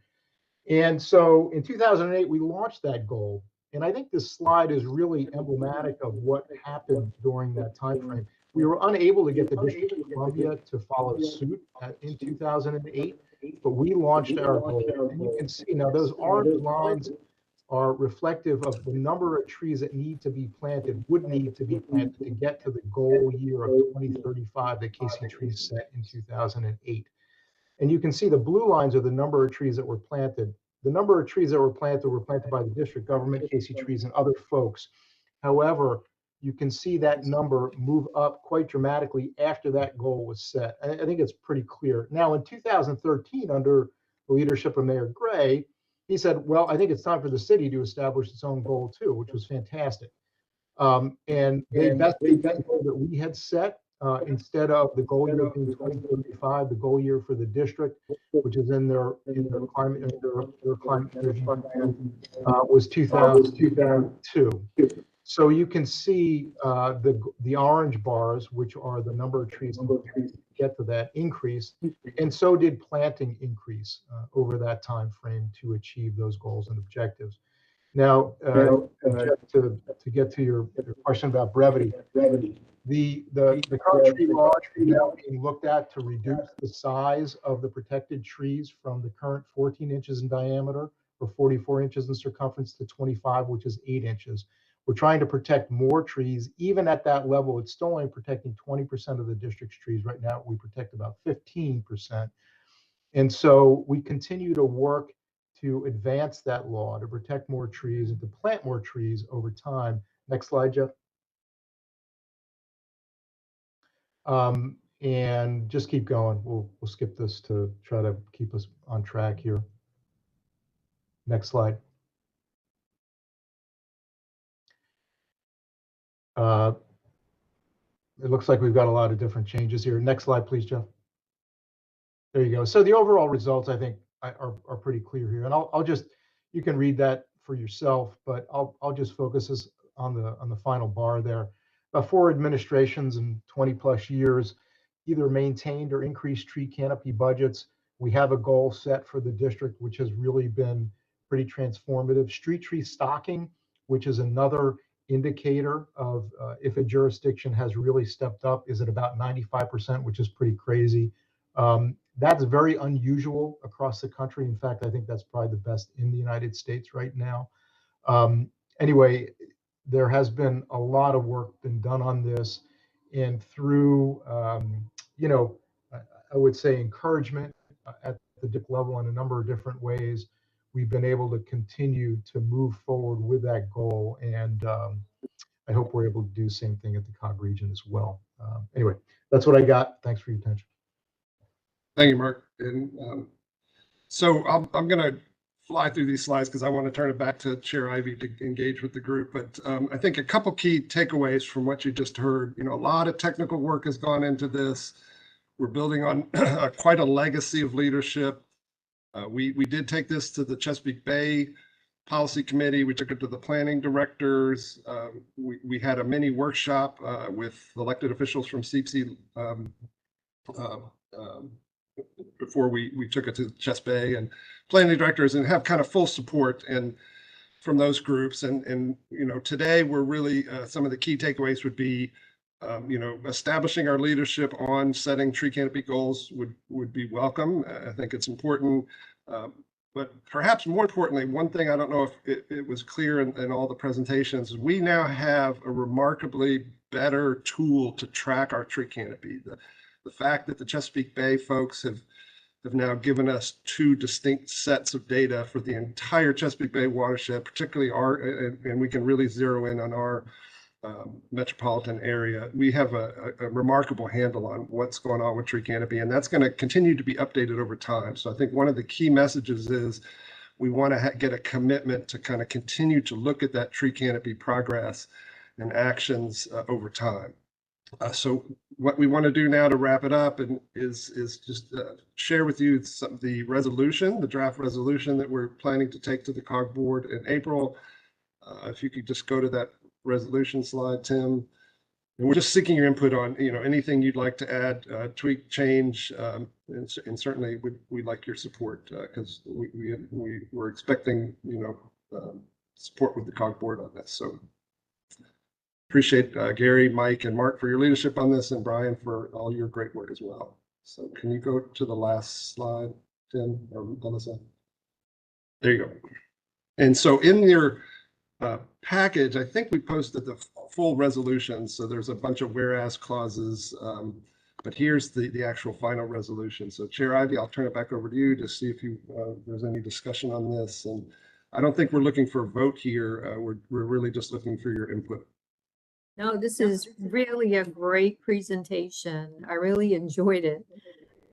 And so in 2008, we launched that goal. And I think this slide is really emblematic of what happened during that time frame. We were unable to get the District of Columbia to follow suit in 2008, but we launched our goal. And you can see now those orange lines are reflective of the number of trees that need to be planted, would need to be planted to get to the goal year of 2035 that Casey Trees set in 2008. And you can see the blue lines are the number of trees that were planted. The number of trees that were planted by the district government, Casey Trees, and other folks. However, you can see that number move up quite dramatically after that goal was set. I think it's pretty clear. Now, in 2013, under the leadership of Mayor Gray, he said, well, I think it's time for the city to establish its own goal too, which was fantastic. And they vested the goal that we had set. Instead of the goal year being 2035, the goal year for the district, which is in their climate energy plan, was 2002. So you can see the orange bars, which are the number of trees to get to that increase, and so did planting increase over that time frame to achieve those goals and objectives. Now, Jeff, to get to your question about brevity, the current tree law is now being looked at to reduce the size of the protected trees from the current 14 inches in diameter or 44 inches in circumference to 25, which is 8 inches. We're trying to protect more trees. Even at that level, it's still only protecting 20% of the district's trees. Right now, we protect about 15%. And so we continue to work to advance that law, to protect more trees and to plant more trees over time. Next slide, Jeff. And just keep going. We'll skip this to try to keep us on track here. Next slide. It looks like we've got a lot of different changes here. Next slide, please, Jeff. There you go. So the overall results, I think, are pretty clear here. And I'll just, you can read that for yourself, but I'll just focus this on the final bar there. 4 administrations in 20 plus years either maintained or increased tree canopy budgets. We have a goal set for the district, which has really been pretty transformative. Street tree stocking, which is another indicator of if a jurisdiction has really stepped up, is at about 95%, which is pretty crazy. That's very unusual across the country. In fact, I think that's probably the best in the United States right now. Anyway, there has been a lot of work been done on this, and through, I would say encouragement at the DIC level in a number of different ways, we've been able to continue to move forward with that goal. And I hope we're able to do the same thing at the COG region as well. Anyway, that's what I got. Thanks for your attention. Thank you, Mark. And so I'm going to fly through these slides because I want to turn it back to Chair Ivy to engage with the group. But I think a couple key takeaways from what you just heard. A lot of technical work has gone into this. We're building on quite a legacy of leadership. We did take this to the Chesapeake Bay Policy Committee. We took it to the planning directors. We had a mini workshop with elected officials from CEEPC before we took it to Chess Bay and planning directors, and have kind of full support and from those groups. And today we're really some of the key takeaways would be establishing our leadership on setting tree canopy goals would be welcome. I think it's important. But perhaps more importantly, one thing I don't know if it was clear in all the presentations, we now have a remarkably better tool to track our tree canopy. The fact that the Chesapeake Bay folks have now given us 2 distinct sets of data for the entire Chesapeake Bay watershed, particularly and we can really zero in on our metropolitan area. We have a remarkable handle on what's going on with tree canopy, and that's going to continue to be updated over time. So I think one of the key messages is we want to get a commitment to kind of continue to look at that tree canopy progress and actions over time. So what we want to do now to wrap it up is just share with you the resolution, the draft resolution that we're planning to take to the COG board in April. If you could just go to that resolution slide, Tim. And we're just seeking your input on anything you'd like to add, tweak, change, and certainly we'd like your support because we're expecting support with the COG board on this. So appreciate Gary, Mike, and Mark for your leadership on this, and Brian for all your great work as well. So can you go to the last slide, Tim or Melissa? There you go. And so in your package, I think we posted the full resolution. So there's a bunch of whereas clauses, but here's the actual final resolution. So Chair Ivy, I'll turn it back over to you to see if there's any discussion on this. And I don't think we're looking for a vote here. We're really just looking for your input. No, this is really a great presentation. I really enjoyed it.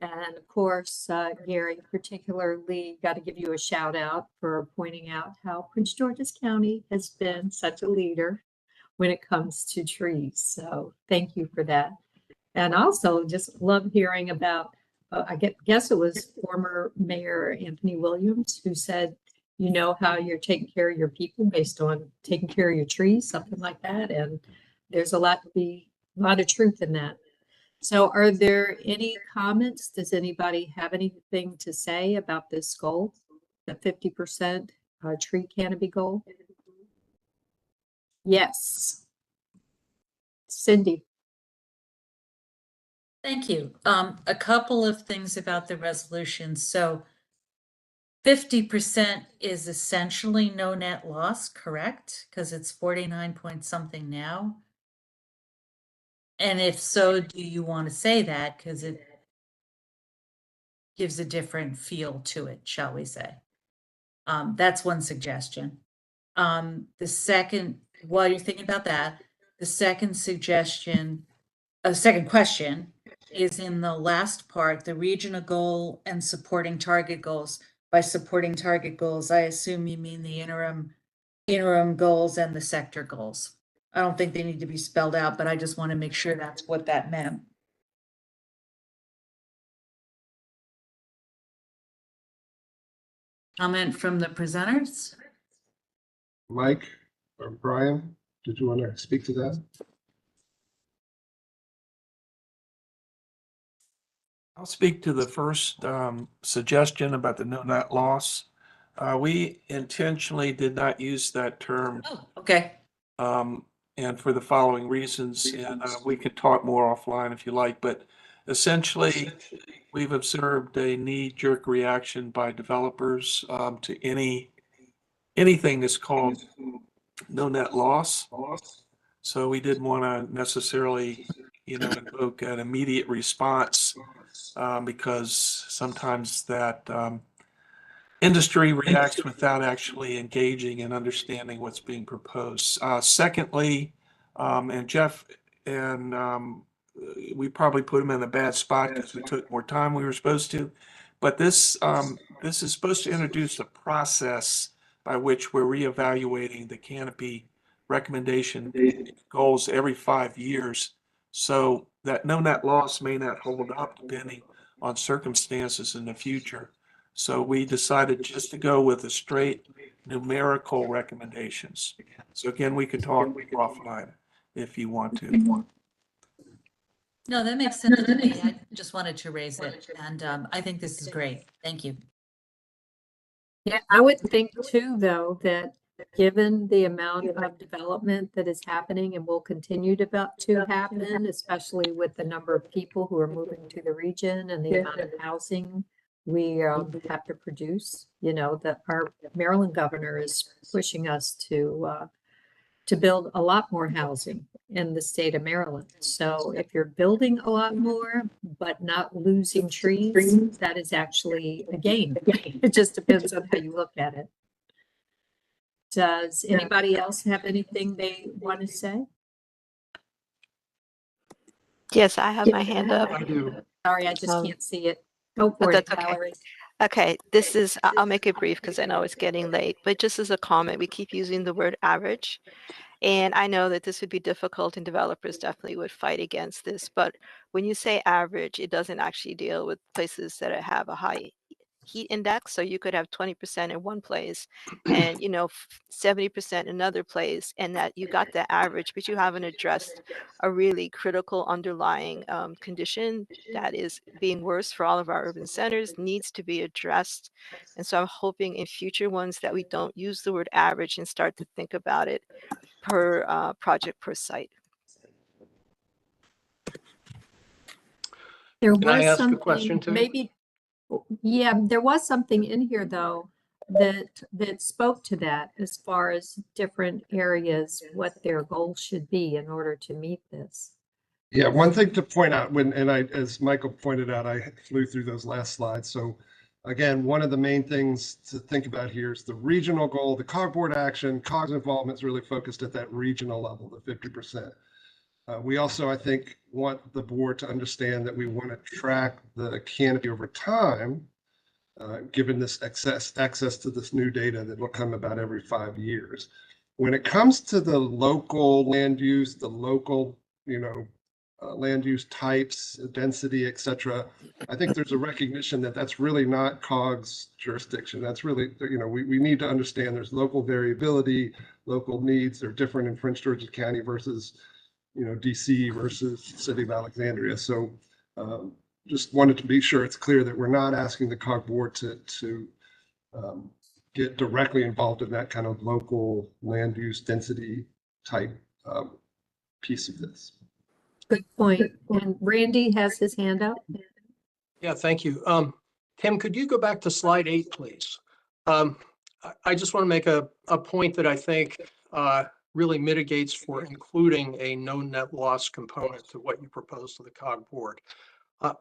And of course, Gary, particularly got to give you a shout out for pointing out how Prince George's County has been such a leader when it comes to trees. So thank you for that. And also just love hearing about, guess it was former Mayor Anthony Williams who said, you know how you're taking care of your people based on taking care of your trees, something like that. And there's a lot of truth in that. So are there any comments? Does anybody have anything to say about this goal, the 50% tree canopy goal? Yes. Cindy. Thank you. A couple of things about the resolution. So 50% is essentially no net loss, correct? Because it's 49 point something now. And if so, do you want to say that? Because it gives a different feel to it, shall we say. That's one suggestion. The second, while you're thinking about that, the second suggestion, second question is in the last part, the regional goal and supporting target goals. By supporting target goals, I assume you mean the interim goals and the sector goals. I don't think they need to be spelled out, but I just want to make sure that's what that meant. Comment from the presenters? Mike or Brian, did you want to speak to that? I'll speak to the first suggestion about the no net loss. We intentionally did not use that term. Oh, okay. And for the following reasons, and we can talk more offline if you like, but essentially we've observed a knee-jerk reaction by developers to anything that's called no net loss. So we didn't want to necessarily, invoke an immediate response because sometimes that industry reacts without actually engaging and understanding what's being proposed. Secondly, and Jeff and we probably put him in a bad spot because we took more time we were supposed to, but this is supposed to introduce a process by which we're reevaluating the canopy recommendation goals every 5 years. So that no net loss may not hold up depending on circumstances in the future. So we decided just to go with the straight numerical recommendations. So again, we could talk offline if you want to. No, that makes sense to me. I just wanted to raise it, and I think this is great. Thank you. Yeah, I would think too, though, that given the amount of development that is happening and will continue to happen, especially with the number of people who are moving to the region and the amount of housing we have to produce, that our Maryland governor is pushing us to build a lot more housing in the state of Maryland. So if you're building a lot more, but not losing trees, that is actually a gain. It just depends on how you look at it. Does anybody else have anything they want to say? Yes, I have my hand up. I do. Sorry, I just can't see it. Go for it, That's okay. Valerie. Okay, this is, I'll make it brief because I know it's getting late, but just as a comment, we keep using the word average. And I know that this would be difficult and developers definitely would fight against this. But when you say average, it doesn't actually deal with places that have a high heat index. So you could have 20% in one place and 70% in another place, and that you got the average, but you haven't addressed a really critical underlying condition that is being worse for all of our urban centers, needs to be addressed. And so I'm hoping in future ones that we don't use the word average and start to think about it per project per site. There Can I was ask a something, question too? maybe, yeah, there was something in here though that spoke to that as far as different areas, what their goals should be in order to meet this. Yeah, one thing to point out as Michael pointed out, I flew through those last slides. So again, one of the main things to think about here is the regional goal, the COG board action. COG's involvement is really focused at that regional level, the 50%. We also, I think, want the board to understand that we want to track the canopy over time, given this access to this new data that will come about every 5 years. When it comes to the local land use, the local, land use types, density, et cetera, I think there's a recognition that that's really not COG's jurisdiction. That's really, we need to understand there's local variability, local needs. They're different in Prince George's County versus, DC versus City of Alexandria. So just wanted to be sure it's clear that we're not asking the COG board to get directly involved in that kind of local land use density type piece of this. Good point. And Randy has his hand up. Yeah, thank you. Tim, could you go back to slide 8, please? I just want to make a point that I think really mitigates for including a no net loss component to what you propose to the COG board.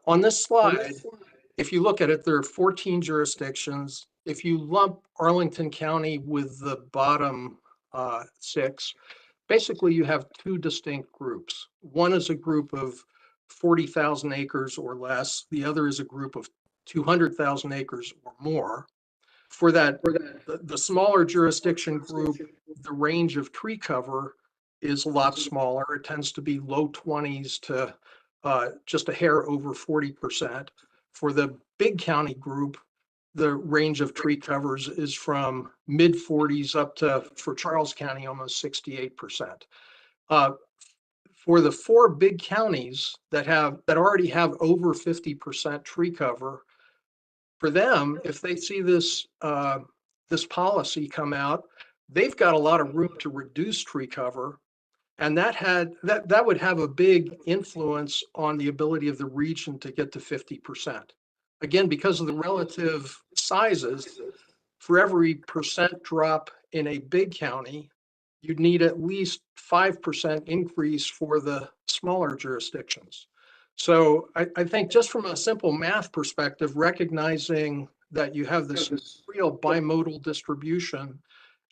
On this slide, if you look at it, there are 14 jurisdictions. If you lump Arlington County with the bottom 6, basically you have 2 distinct groups. One is a group of 40,000 acres or less. The other is a group of 200,000 acres or more. For the smaller jurisdiction group, the range of tree cover is a lot smaller. It tends to be low 20s to just a hair over 40%. For the big county group, the range of tree covers is from mid 40s up to, for Charles County, almost 68%. For the 4 big counties that already have over 50% tree cover, for them, if they see this this policy come out, they've got a lot of room to reduce tree cover, and that would have a big influence on the ability of the region to get to 50%. Again, because of the relative sizes, for every percent drop in a big county, you'd need at least 5% increase for the smaller jurisdictions. So I think just from a simple math perspective, recognizing that you have this real bimodal distribution,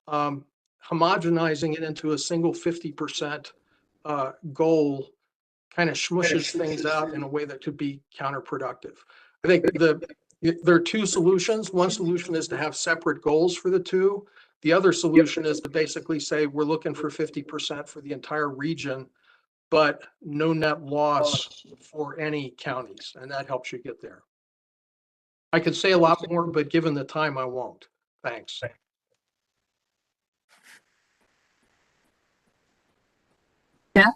homogenizing it into a single 50% goal kind of smushes things out in a way that could be counterproductive. I think there are 2 solutions. One solution is to have separate goals for the 2. The other solution is to basically say we're looking for 50% for the entire region, but no net loss for any counties, and that helps you get there. I could say a lot more, but given the time, I won't. Thanks. Yeah.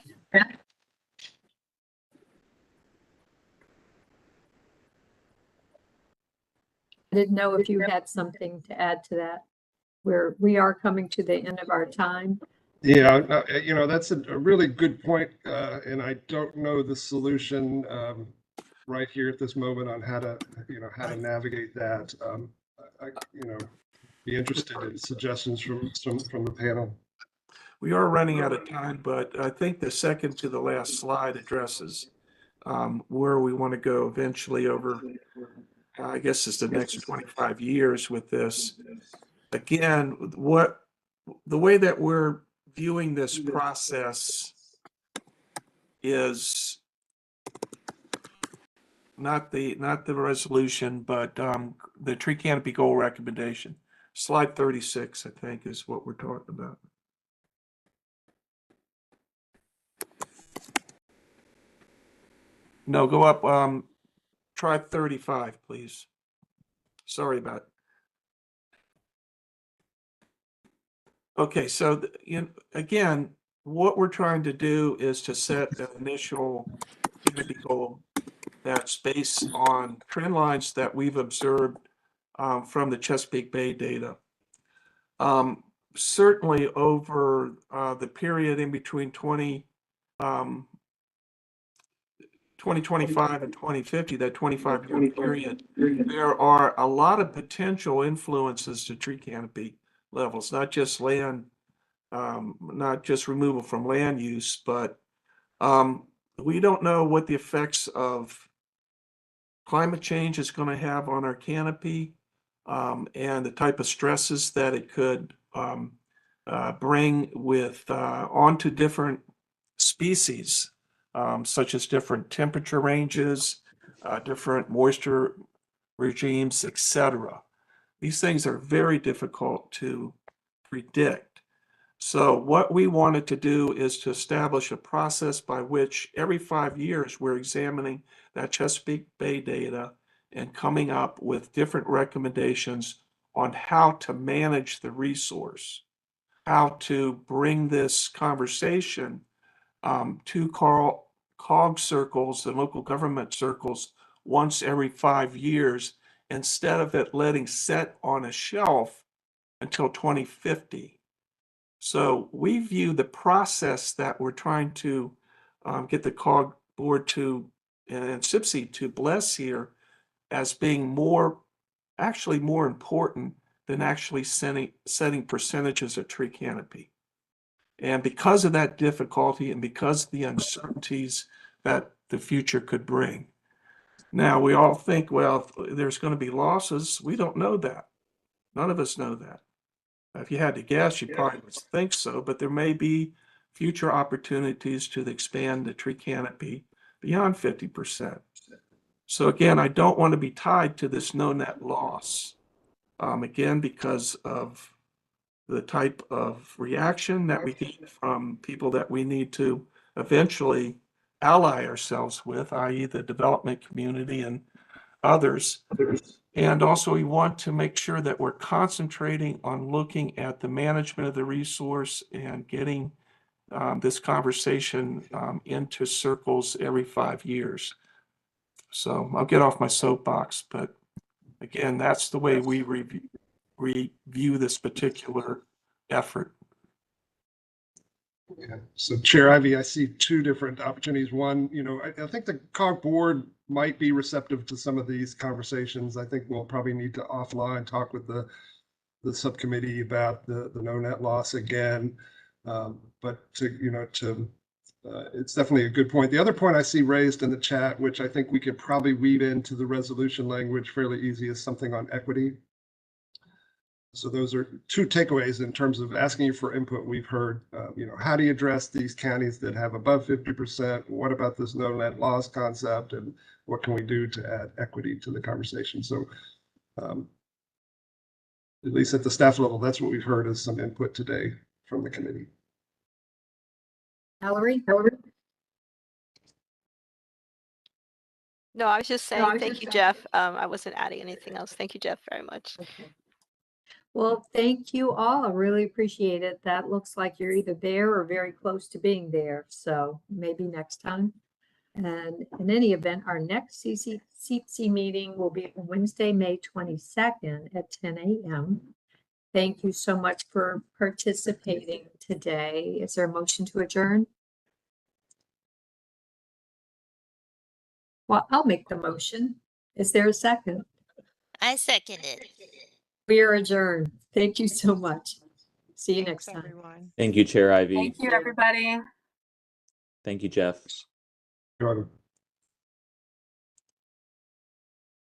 I didn't know if you had something to add to that. We are coming to the end of our time. Yeah, that's a really good point, and I don't know the solution right here at this moment on how to navigate that. Be interested in suggestions from the panel. We are running out of time, but I think the second to the last slide addresses where we want to go eventually over, I guess it's the next 25 years with this. Again, the way that we're viewing this process is not the resolution, but the tree canopy goal recommendation. Slide 36, I think, is what we're talking about. No, go up. Try 35, please. Sorry about it. Okay, so again, what we're trying to do is to set an initial canopy goal that's based on trend lines that we've observed from the Chesapeake Bay data. Certainly over the period in between 2025 and 2050, that 25-year period, there are a lot of potential influences to tree canopy levels, not just land, not just removal from land use, but we don't know what the effects of climate change is going to have on our canopy and the type of stresses that it could bring with onto different species, such as different temperature ranges, different moisture regimes, etc. These things are very difficult to predict. So what we wanted to do is to establish a process by which every 5 years we're examining that Chesapeake Bay data and coming up with different recommendations on how to manage the resource, how to bring this conversation to COG circles and local government circles once every 5 years, instead of it letting set on a shelf until 2050. So we view the process that we're trying to get the COG board to and CEEPC to bless here as being actually more important than actually setting percentages of tree canopy. And because of that difficulty and because of the uncertainties that the future could bring. Now, we all think, well, there's going to be losses. We don't know that. None of us know that. If you had to guess, you probably would think so, but there may be future opportunities to expand the tree canopy beyond 50%. So again, I don't want to be tied to this no net loss. Again, because of the type of reaction that we get from people that we need to eventually ally ourselves with, i.e. the development community and others. And also we want to make sure that we're concentrating on looking at the management of the resource and getting this conversation into circles every 5 years. So I'll get off my soapbox, but again, that's the way we review this particular effort. Yeah. So Chair Ivey, I see two different opportunities. One, I think the COG board might be receptive to some of these conversations. I think we'll probably need to offline talk with the subcommittee about the no net loss again. But it's definitely a good point. The other point I see raised in the chat, which I think we could probably weave into the resolution language fairly easy, is something on equity. So those are two takeaways in terms of asking you for input. We've heard, how do you address these counties that have above 50%? What about this no net loss concept? And what can we do to add equity to the conversation? So at least at the staff level, that's what we've heard as some input today from the committee. Valerie? No, I was just saying, thank you, Jeff. I wasn't adding anything else. Thank you, Jeff, very much. Okay. Well, thank you all. I really appreciate it. That looks like you're either there or very close to being there. So maybe next time. And in any event, our next CEEPC meeting will be Wednesday, May 22nd at 10 a.m. Thank you so much for participating today. Is there a motion to adjourn? Well, I'll make the motion. Is there a second? I second it. We are adjourned. Thank you so much. See you next time. Thank you, Chair Ivey. Thank you, everybody. Thank you, Jeff. You're welcome.